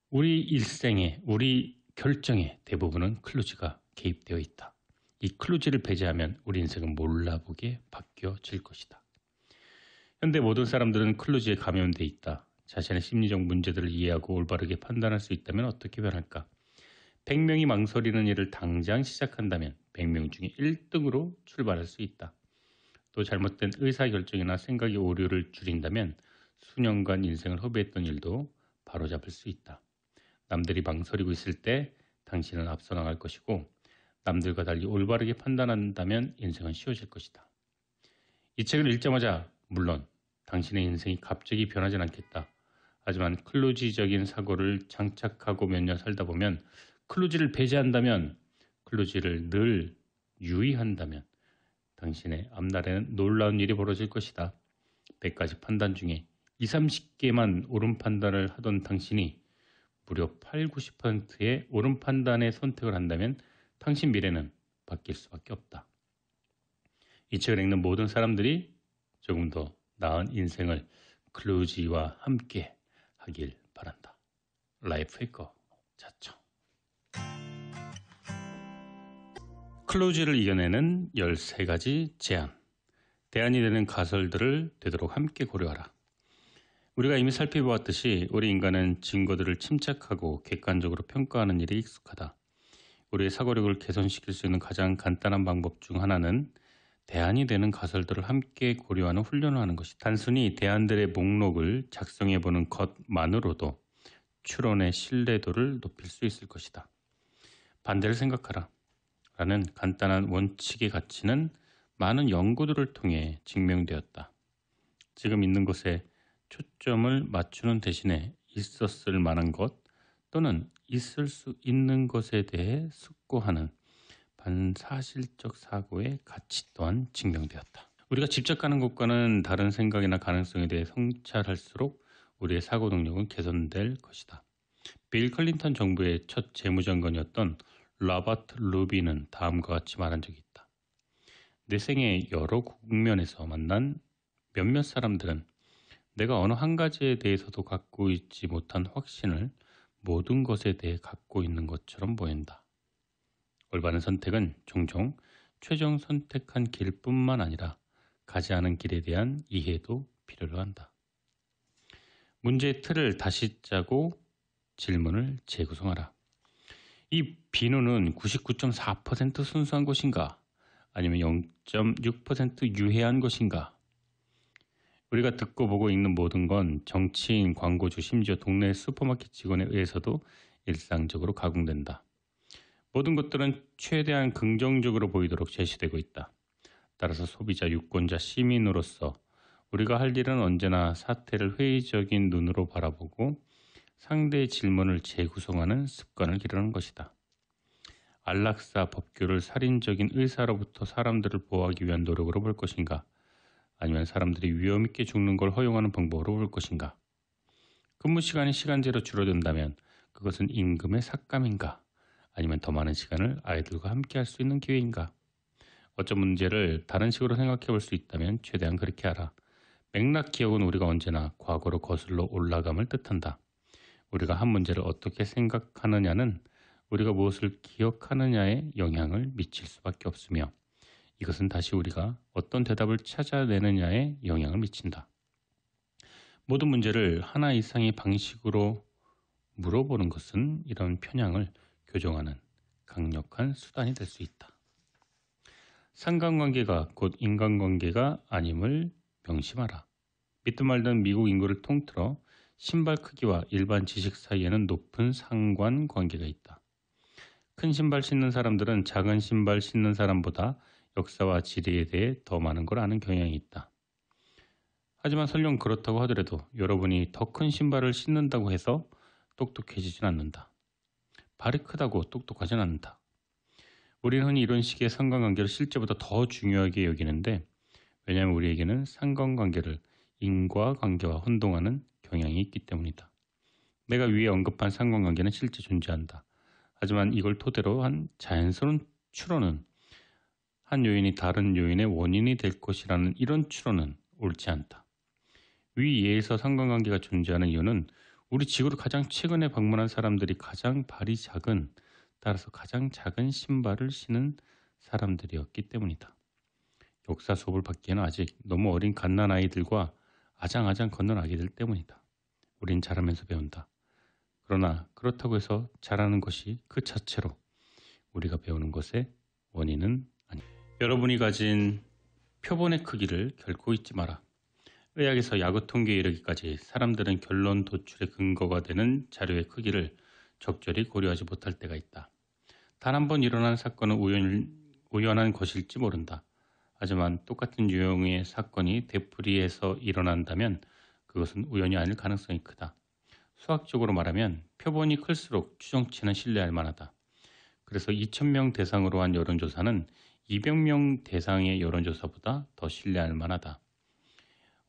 우리 일생에, 우리 결정에 대부분은 클로즈가 개입되어 있다. 이 클로즈를 배제하면 우리 인생은 몰라보게 바뀌어질 것이다. 현대 모든 사람들은 클로즈에 감염돼 있다. 자신의 심리적 문제들을 이해하고 올바르게 판단할 수 있다면 어떻게 변할까? 100명이 망설이는 일을 당장 시작한다면 100명 중에 1등으로 출발할 수 있다. 또 잘못된 의사결정이나 생각의 오류를 줄인다면 수년간 인생을 허비했던 일도 바로잡을 수 있다. 남들이 망설이고 있을 때 당신은 앞서 나갈 것이고 남들과 달리 올바르게 판단한다면 인생은 쉬워질 것이다. 이 책을 읽자마자 물론 당신의 인생이 갑자기 변하진 않겠다. 하지만 클루지적인 사고를 장착하고 몇 년 살다 보면 클루지를 배제한다면 클루지를 늘 유의한다면 당신의 앞날에는 놀라운 일이 벌어질 것이다. 100가지 판단 중에 20, 30개만 옳은 판단을 하던 당신이 무려 8, 90%의 옳은 판단의 선택을 한다면 당신 미래는 바뀔 수밖에 없다. 이 책을 읽는 모든 사람들이 조금 더 나은 인생을 클루지와 함께 하길 바란다. 라이프 해커 자청. 클루지를 이겨내는 13가지 제안. 대안이 되는 가설들을 되도록 함께 고려하라. 우리가 이미 살펴보았듯이 우리 인간은 증거들을 침착하고 객관적으로 평가하는 일에 익숙하다. 우리의 사고력을 개선시킬 수 있는 가장 간단한 방법 중 하나는 대안이 되는 가설들을 함께 고려하는 훈련을 하는 것이다. 단순히 대안들의 목록을 작성해보는 것만으로도 추론의 신뢰도를 높일 수 있을 것이다. 반대를 생각하라. 라는 간단한 원칙의 가치는 많은 연구들을 통해 증명되었다. 지금 있는 것에 초점을 맞추는 대신에 있었을 만한 것 또는 있을 수 있는 것에 대해 숙고하는 반사실적 사고의 가치 또한 증명되었다. 우리가 직접 가는 것과는 다른 생각이나 가능성에 대해 성찰할수록 우리의 사고 능력은 개선될 것이다. 빌 클린턴 정부의 첫 재무장관이었던 로버트 루비는 다음과 같이 말한 적이 있다. 내 생의 여러 국면에서 만난 몇몇 사람들은 내가 어느 한 가지에 대해서도 갖고 있지 못한 확신을 모든 것에 대해 갖고 있는 것처럼 보인다. 올바른 선택은 종종 최종 선택한 길뿐만 아니라 가지 않은 길에 대한 이해도 필요로 한다. 문제의 틀을 다시 짜고 질문을 재구성하라. 이 비누는 99.4% 순수한 것인가? 아니면 0.6% 유해한 것인가? 우리가 듣고 보고 읽는 모든 건 정치인, 광고주, 심지어 동네 슈퍼마켓 직원에 의해서도 일상적으로 가공된다. 모든 것들은 최대한 긍정적으로 보이도록 제시되고 있다. 따라서 소비자, 유권자, 시민으로서 우리가 할 일은 언제나 사태를 회의적인 눈으로 바라보고 상대의 질문을 재구성하는 습관을 기르는 것이다. 안락사 법규를 살인적인 의사로부터 사람들을 보호하기 위한 노력으로 볼 것인가? 아니면 사람들이 위험 있게 죽는 걸 허용하는 방법으로 볼 것인가? 근무 시간이 시간제로 줄어든다면 그것은 임금의 삭감인가? 아니면 더 많은 시간을 아이들과 함께 할 수 있는 기회인가? 어떤 문제를 다른 식으로 생각해 볼 수 있다면 최대한 그렇게 하라. 맥락 기억은 우리가 언제나 과거로 거슬러 올라감을 뜻한다. 우리가 한 문제를 어떻게 생각하느냐는 우리가 무엇을 기억하느냐에 영향을 미칠 수밖에 없으며 이것은 다시 우리가 어떤 대답을 찾아내느냐에 영향을 미친다. 모든 문제를 하나 이상의 방식으로 물어보는 것은 이런 편향을 교정하는 강력한 수단이 될 수 있다. 상관관계가 곧 인간관계가 아님을 명심하라. 믿든 말든 미국 인구를 통틀어 신발 크기와 일반 지식 사이에는 높은 상관관계가 있다. 큰 신발 신는 사람들은 작은 신발 신는 사람보다 역사와 지리에 대해 더 많은 걸 아는 경향이 있다. 하지만 설령 그렇다고 하더라도 여러분이 더 큰 신발을 신는다고 해서 똑똑해지진 않는다. 발이 크다고 똑똑하진 않는다. 우리는 흔히 이런 식의 상관관계를 실제보다 더 중요하게 여기는데 왜냐하면 우리에게는 상관관계를 인과관계와 혼동하는 경향이 있기 때문이다. 내가 위에 언급한 상관관계는 실제 존재한다. 하지만 이걸 토대로 한 자연스러운 추론은 한 요인이 다른 요인의 원인이 될 것이라는 이런 추론은 옳지 않다. 위 예에서 상관관계가 존재하는 이유는 우리 지구를 가장 최근에 방문한 사람들이 가장 발이 작은, 따라서 가장 작은 신발을 신은 사람들이었기 때문이다. 역사 수업을 받기에는 아직 너무 어린 갓난아이들과 아장아장 걷는 아기들 때문이다. 우린 자라면서 배운다. 그러나 그렇다고 해서 자라는 것이 그 자체로 우리가 배우는 것의 원인은 아니다. 여러분이 가진 표본의 크기를 결코 잊지 마라. 의학에서 야구 통계에 이르기까지 사람들은 결론 도출의 근거가 되는 자료의 크기를 적절히 고려하지 못할 때가 있다. 단 한 번 일어난 사건은 우연한 것일지 모른다. 하지만 똑같은 유형의 사건이 되풀이해서 일어난다면 그것은 우연이 아닐 가능성이 크다. 수학적으로 말하면 표본이 클수록 추정치는 신뢰할 만하다. 그래서 2,000명 대상으로 한 여론조사는 200명 대상의 여론조사보다 더 신뢰할 만하다.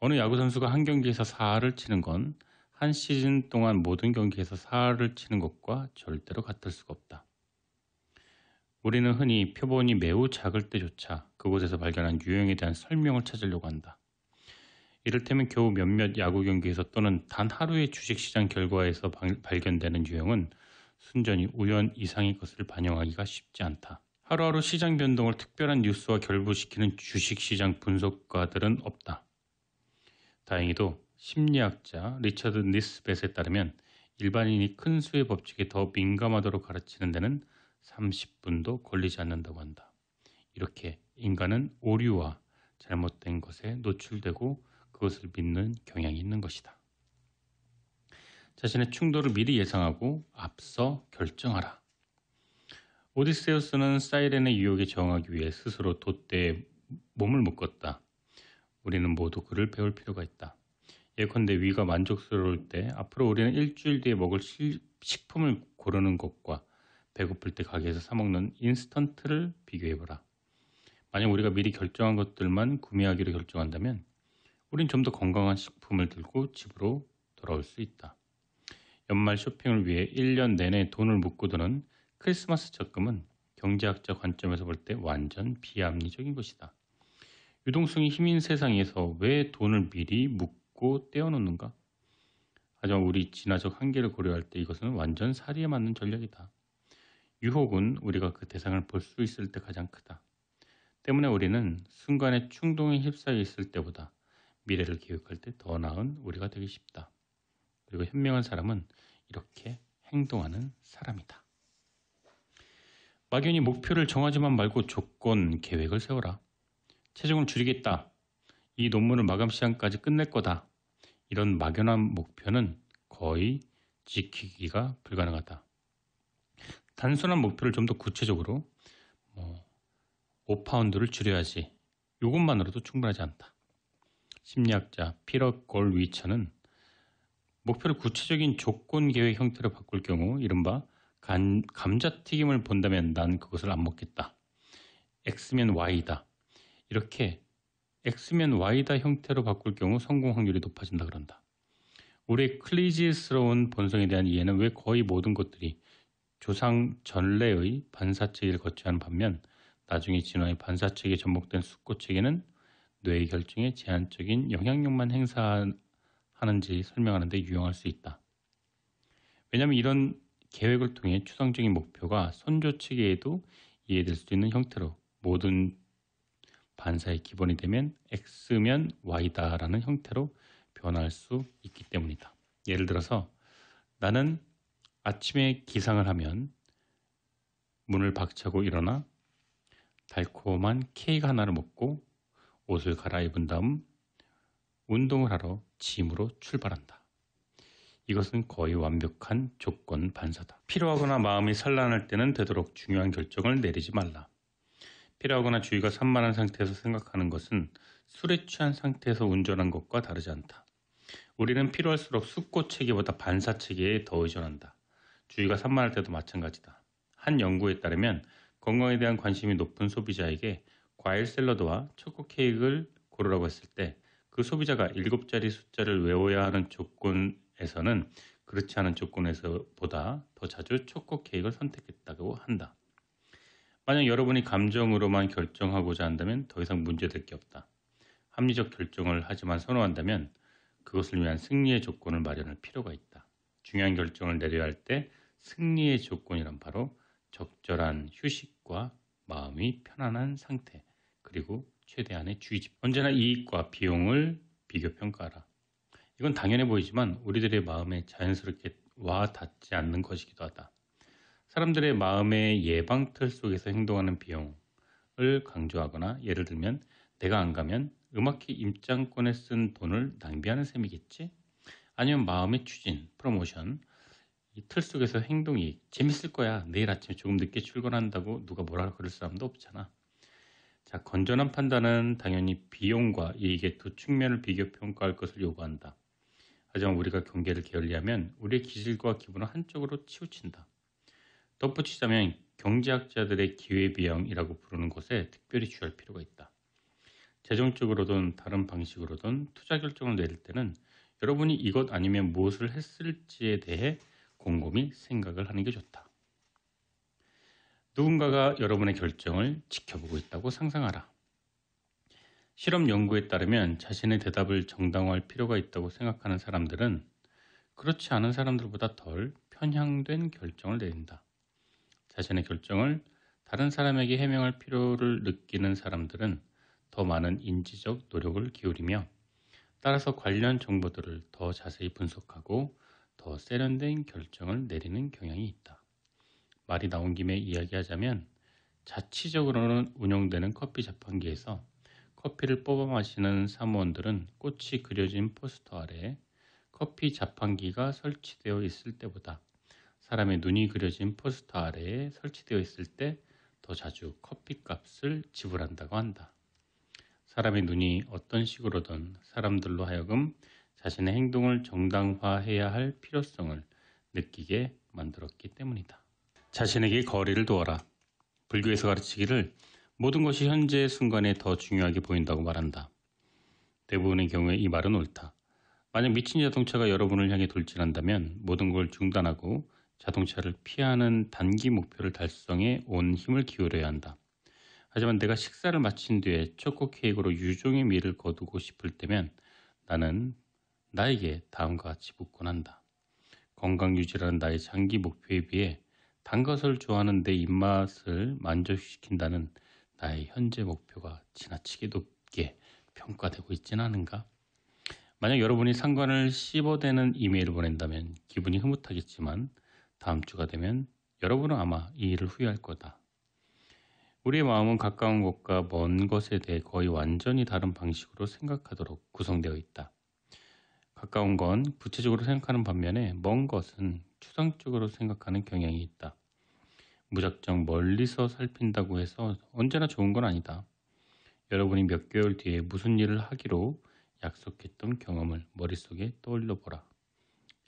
어느 야구선수가 한 경기에서 4할을 치는 건 한 시즌 동안 모든 경기에서 4할을 치는 것과 절대로 같을 수가 없다. 우리는 흔히 표본이 매우 작을 때조차 그곳에서 발견한 유형에 대한 설명을 찾으려고 한다. 이를테면 겨우 몇몇 야구 경기에서 또는 단 하루의 주식시장 결과에서 발견되는 유형은 순전히 우연 이상의 것을 반영하기가 쉽지 않다. 하루하루 시장 변동을 특별한 뉴스와 결부시키는 주식시장 분석가들은 없다. 다행히도 심리학자 리처드 니스벳에 따르면 일반인이 큰 수의 법칙에 더 민감하도록 가르치는 데는 30분도 걸리지 않는다고 한다. 이렇게 인간은 오류와 잘못된 것에 노출되고 그것을 믿는 경향이 있는 것이다. 자신의 충돌을 미리 예상하고 앞서 결정하라. 오디세우스는 사이렌의 유혹에 저항하기 위해 스스로 돛대에 몸을 묶었다. 우리는 모두 그를 배울 필요가 있다. 예컨대 위가 만족스러울 때 앞으로 우리는 일주일 뒤에 먹을 식품을 고르는 것과 배고플 때 가게에서 사 먹는 인스턴트를 비교해보라. 만약 우리가 미리 결정한 것들만 구매하기로 결정한다면 우린 좀 더 건강한 식품을 들고 집으로 돌아올 수 있다. 연말 쇼핑을 위해 1년 내내 돈을 묶고두는 크리스마스 적금은 경제학자 관점에서 볼 때 완전 비합리적인 것이다. 유동성이 힘인 세상에서 왜 돈을 미리 묶고 떼어놓는가? 하지만 우리 진화적 한계를 고려할 때 이것은 완전 사리에 맞는 전략이다. 유혹은 우리가 그 대상을 볼 수 있을 때 가장 크다. 때문에 우리는 순간의 충동에 휩싸여 있을 때보다 미래를 계획할 때 더 나은 우리가 되기 쉽다. 그리고 현명한 사람은 이렇게 행동하는 사람이다. 막연히 목표를 정하지만 말고 조건, 계획을 세워라. 체중을 줄이겠다. 이 논문을 마감 시간까지 끝낼 거다. 이런 막연한 목표는 거의 지키기가 불가능하다. 단순한 목표를 좀 더 구체적으로 5파운드를 줄여야지. 이것만으로도 충분하지 않다. 심리학자 피터 골위처는 목표를 구체적인 조건 계획 형태로 바꿀 경우 이른바 감자튀김을 본다면 난 그것을 안 먹겠다. X면 Y다. 이렇게 X면 Y다 형태로 바꿀 경우 성공 확률이 높아진다 그런다. 우리의 클리지스러운 본성에 대한 이해는 왜 거의 모든 것들이 조상 전래의 반사체계를 거쳐야 하는 반면 나중에 진화의 반사체계에 접목된 숙고체계는 뇌의 결정에 제한적인 영향력만 행사하는지 설명하는 데 유용할 수 있다. 왜냐하면 이런 계획을 통해 추상적인 목표가 선조체계에도 이해될 수 있는 형태로 모든 반사의 기본이 되면 X면 Y다라는 형태로 변할 수 있기 때문이다. 예를 들어서 나는 아침에 기상을 하면 문을 박차고 일어나 달콤한 케이크 하나를 먹고 옷을 갈아입은 다음 운동을 하러 짐으로 출발한다. 이것은 거의 완벽한 조건 반사다. 피로하거나 마음이 산란할 때는 되도록 중요한 결정을 내리지 말라. 피로하거나 주의가 산만한 상태에서 생각하는 것은 술에 취한 상태에서 운전한 것과 다르지 않다. 우리는 피로할수록 숙고체계보다 반사체계에 더 의존한다. 주의가 산만할 때도 마찬가지다. 한 연구에 따르면 건강에 대한 관심이 높은 소비자에게 과일 샐러드와 초코 케이크를 고르라고 했을 때 그 소비자가 7자리 숫자를 외워야 하는 조건에서는 그렇지 않은 조건에서보다 더 자주 초코 케이크를 선택했다고 한다. 만약 여러분이 감정으로만 결정하고자 한다면 더 이상 문제될 게 없다. 합리적 결정을 하지만 선호한다면 그것을 위한 승리의 조건을 마련할 필요가 있다. 중요한 결정을 내려야 할 때 승리의 조건이란 바로 적절한 휴식과 마음이 편안한 상태, 그리고 최대한의 주의집. 언제나 이익과 비용을 비교 평가하라. 이건 당연해 보이지만 우리들의 마음에 자연스럽게 와 닿지 않는 것이기도 하다. 사람들의 마음의 예방틀 속에서 행동하는 비용을 강조하거나 예를 들면 내가 안 가면 음악회 입장권에 쓴 돈을 낭비하는 셈이겠지? 아니면 마음의 추진, 프로모션, 이 틀 속에서 행동이 재밌을 거야. 내일 아침에 조금 늦게 출근한다고 누가 뭐라 그럴 사람도 없잖아. 자, 건전한 판단은 당연히 비용과 이익의 두 측면을 비교 평가할 것을 요구한다. 하지만 우리가 경계를 게을리하면 우리의 기질과 기분은 한쪽으로 치우친다. 덧붙이자면 경제학자들의 기회비용이라고 부르는 것에 특별히 주의할 필요가 있다. 재정적으로든 다른 방식으로든 투자 결정을 내릴 때는 여러분이 이것 아니면 무엇을 했을지에 대해 곰곰이 생각을 하는 게 좋다. 누군가가 여러분의 결정을 지켜보고 있다고 상상하라. 실험 연구에 따르면 자신의 대답을 정당화할 필요가 있다고 생각하는 사람들은 그렇지 않은 사람들보다 덜 편향된 결정을 내린다. 자신의 결정을 다른 사람에게 해명할 필요를 느끼는 사람들은 더 많은 인지적 노력을 기울이며 따라서 관련 정보들을 더 자세히 분석하고 더 세련된 결정을 내리는 경향이 있다. 말이 나온 김에 이야기하자면 자치적으로는 운영되는 커피 자판기에서 커피를 뽑아 마시는 사무원들은 꽃이 그려진 포스터 아래에 커피 자판기가 설치되어 있을 때보다 사람의 눈이 그려진 포스터 아래에 설치되어 있을 때 더 자주 커피값을 지불한다고 한다. 사람의 눈이 어떤 식으로든 사람들로 하여금 자신의 행동을 정당화해야 할 필요성을 느끼게 만들었기 때문이다. 자신에게 거리를 두어라. 불교에서 가르치기를 모든 것이 현재 순간에 더 중요하게 보인다고 말한다. 대부분의 경우에 이 말은 옳다. 만약 미친 자동차가 여러분을 향해 돌진한다면 모든 걸 중단하고 자동차를 피하는 단기 목표를 달성해 온 힘을 기울여야 한다. 하지만 내가 식사를 마친 뒤에 초코 케이크로 유종의 미를 거두고 싶을 때면 나는 나에게 다음과 같이 묻곤 한다. 건강 유지라는 나의 장기 목표에 비해 단 것을 좋아하는 내 입맛을 만족시킨다는 나의 현재 목표가 지나치게 높게 평가되고 있지는 않은가? 만약 여러분이 상관을 씹어대는 이메일을 보낸다면 기분이 흐뭇하겠지만 다음 주가 되면 여러분은 아마 이 일을 후회할 거다. 우리의 마음은 가까운 것과 먼 것에 대해 거의 완전히 다른 방식으로 생각하도록 구성되어 있다. 가까운 건 구체적으로 생각하는 반면에 먼 것은 추상적으로 생각하는 경향이 있다. 무작정 멀리서 살핀다고 해서 언제나 좋은 건 아니다. 여러분이 몇 개월 뒤에 무슨 일을 하기로 약속했던 경험을 머릿속에 떠올려 보라.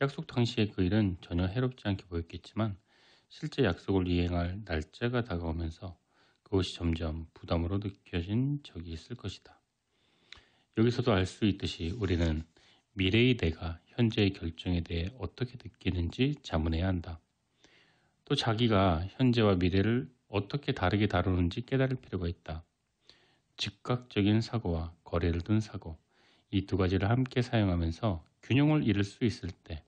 약속 당시의 그 일은 전혀 해롭지 않게 보였겠지만 실제 약속을 이행할 날짜가 다가오면서 그것이 점점 부담으로 느껴진 적이 있을 것이다. 여기서도 알 수 있듯이 우리는 미래의 내가 현재의 결정에 대해 어떻게 느끼는지 자문해야 한다. 또 자기가 현재와 미래를 어떻게 다르게 다루는지 깨달을 필요가 있다. 즉각적인 사고와 거리를 둔 사고, 이 두 가지를 함께 사용하면서 균형을 이룰 수 있을 때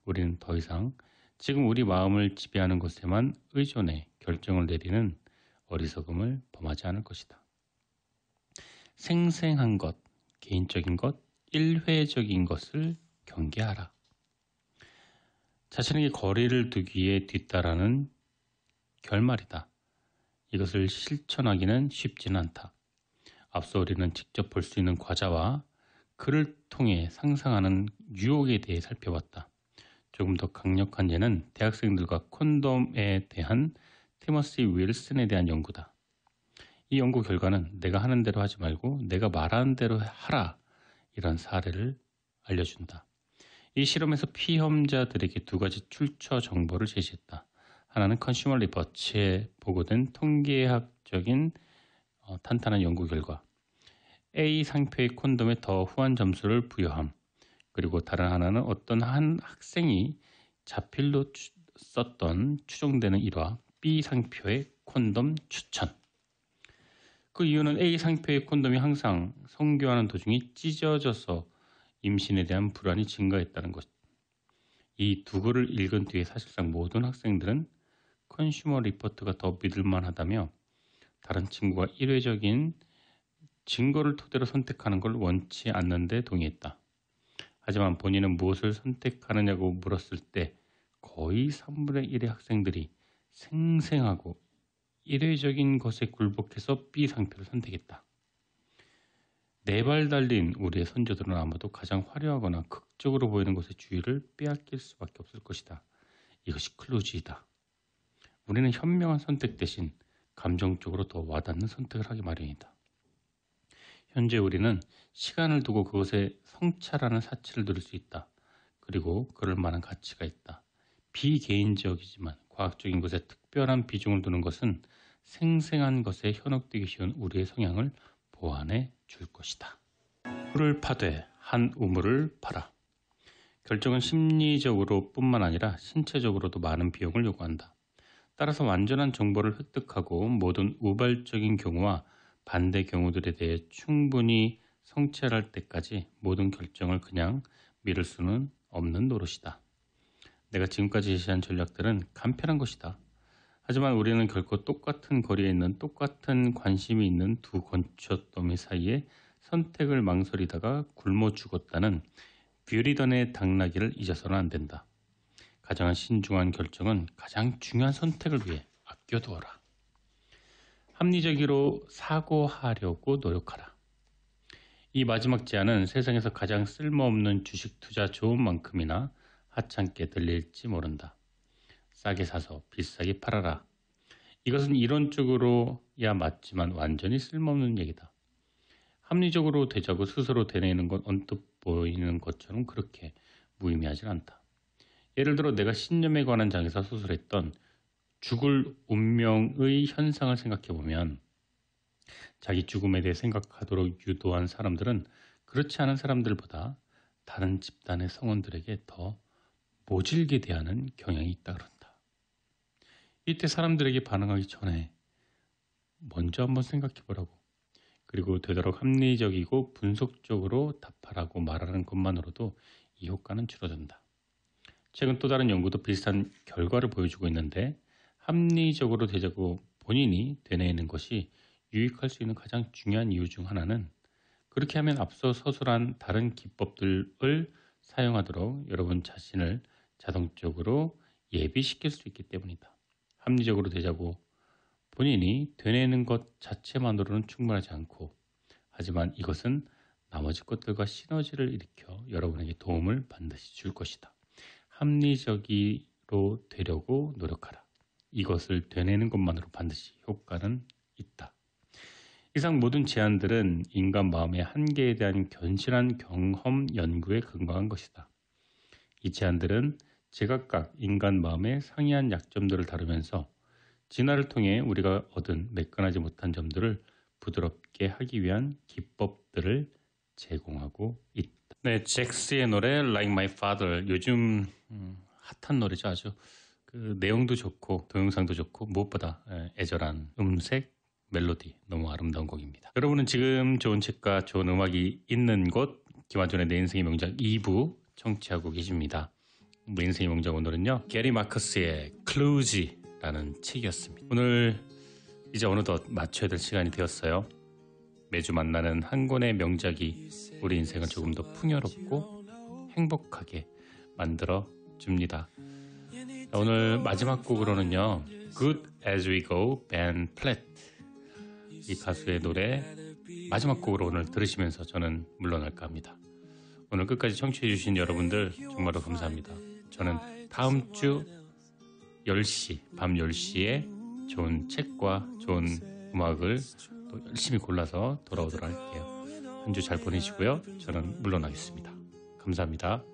우리는 더 이상 지금 우리 마음을 지배하는 것에만 의존해 결정을 내리는 어리석음을 범하지 않을 것이다. 생생한 것, 개인적인 것, 일회적인 것을 경계하라. 자신에게 거리를 두기에 뒤따르는 결말이다. 이것을 실천하기는 쉽지는 않다. 앞서 우리는 직접 볼 수 있는 과자와 그를 통해 상상하는 유혹에 대해 살펴봤다. 조금 더 강력한 예는 대학생들과 콘돔에 대한 티머시 윌슨에 대한 연구다. 이 연구 결과는 내가 하는 대로 하지 말고 내가 말하는 대로 하라 이런 사례를 알려준다. 이 실험에서 피험자들에게 두 가지 출처 정보를 제시했다. 하나는 컨슈머 리퍼치에 보고된 통계학적인 탄탄한 연구 결과 A 상표의 콘돔에 더 후한 점수를 부여함. 그리고 다른 하나는 어떤 한 학생이 자필로 썼던 추정되는 일화 B 상표의 콘돔 추천. 그 이유는 A 상표의 콘돔이 항상 성교하는 도중에 찢어져서 임신에 대한 불안이 증가했다는 것. 이 두 글을 읽은 뒤에 사실상 모든 학생들은 컨슈머 리포트가 더 믿을만하다며 다른 친구가 일회적인 증거를 토대로 선택하는 걸 원치 않는데 동의했다. 하지만 본인은 무엇을 선택하느냐고 물었을 때 거의 3분의 1의 학생들이 생생하고 일회적인 것에 굴복해서 B 상표를 선택했다. 네 발 달린 우리의 선조들은 아마도 가장 화려하거나 극적으로 보이는 것의 주의를 빼앗길 수밖에 없을 것이다. 이것이 클루지이다. 우리는 현명한 선택 대신 감정적으로 더 와닿는 선택을 하기 마련이다. 현재 우리는 시간을 두고 그것에 성찰하는 사치를 누릴 수 있다. 그리고 그럴 만한 가치가 있다. 비개인적이지만 과학적인 것에 특별한 비중을 두는 것은 생생한 것에 현혹되기 쉬운 우리의 성향을 보완해 줄 것이다. 우물을 파되 한 우물을 파라. 결정은 심리적으로 뿐만 아니라 신체적으로도 많은 비용을 요구한다. 따라서 완전한 정보를 획득하고 모든 우발적인 경우와 반대 경우들에 대해 충분히 성찰할 때까지 모든 결정을 그냥 미룰 수는 없는 노릇이다. 내가 지금까지 제시한 전략들은 간편한 것이다. 하지만 우리는 결코 똑같은 거리에 있는 똑같은 관심이 있는 두 건초더미 사이에 선택을 망설이다가 굶어 죽었다는 뷰리던의 당나귀를 잊어서는 안 된다. 가장 신중한 결정은 가장 중요한 선택을 위해 아껴두어라. 합리적으로 사고하려고 노력하라. 이 마지막 제안은 세상에서 가장 쓸모없는 주식 투자 조언만큼이나 하찮게 들릴지 모른다. 싸게 사서 비싸게 팔아라. 이것은 이론적으로야 맞지만 완전히 쓸모없는 얘기다. 합리적으로 되자고 스스로 되뇌이는 건 언뜻 보이는 것처럼 그렇게 무의미하진 않다. 예를 들어 내가 신념에 관한 장에서 소설했던 죽을 운명의 현상을 생각해보면 자기 죽음에 대해 생각하도록 유도한 사람들은 그렇지 않은 사람들보다 다른 집단의 성원들에게 더 모질게 대하는 경향이 있다 그런다. 이때 사람들에게 반응하기 전에 먼저 한번 생각해보라고, 그리고 되도록 합리적이고 분석적으로 답하라고 말하는 것만으로도 이 효과는 줄어든다. 최근 또 다른 연구도 비슷한 결과를 보여주고 있는데 합리적으로 되자고 본인이 되뇌이는 것이 유익할 수 있는 가장 중요한 이유 중 하나는 그렇게 하면 앞서 서술한 다른 기법들을 사용하도록 여러분 자신을 자동적으로 예비시킬 수 있기 때문이다. 합리적으로 되자고 본인이 되뇌이는 것 자체만으로는 충분하지 않고, 하지만 이것은 나머지 것들과 시너지를 일으켜 여러분에게 도움을 반드시 줄 것이다. 합리적으로 되려고 노력하라. 이것을 되뇌는 것만으로 반드시 효과는 있다. 이상 모든 제안들은 인간 마음의 한계에 대한 견실한 경험 연구에 근거한 것이다. 이 제안들은 제각각 인간 마음의 상이한 약점들을 다루면서 진화를 통해 우리가 얻은 매끈하지 못한 점들을 부드럽게 하기 위한 기법들을 제공하고 있다. 네, 잭스의 노래 Like My Father, 요즘 핫한 노래죠. 아주 그 내용도 좋고 동영상도 좋고 무엇보다 애절한 음색, 멜로디, 너무 아름다운 곡입니다. 여러분은 지금 좋은 책과 좋은 음악이 있는 곳 김환준의 내 인생의 명작 2부 청취하고 계십니다. 내 인생의 명작 오늘은요, 게리 마커스의 클루지라는 책이었습니다. 오늘 이제 어느덧 마쳐야 될 시간이 되었어요. 매주 만나는 한 권의 명작이 우리 인생을 조금 더 풍요롭고 행복하게 만들어 줍니다. 오늘 마지막 곡으로는요, Good As We Go, Ben Platt, 이 가수의 노래 마지막 곡으로 오늘 들으시면서 저는 물러날까 합니다. 오늘 끝까지 청취해 주신 여러분들 정말로 감사합니다. 저는 다음 주 10시, 밤 10시에 좋은 책과 좋은 음악을 또 열심히 골라서 돌아오도록 할게요. 한 주 잘 보내시고요. 저는 물러나겠습니다. 감사합니다.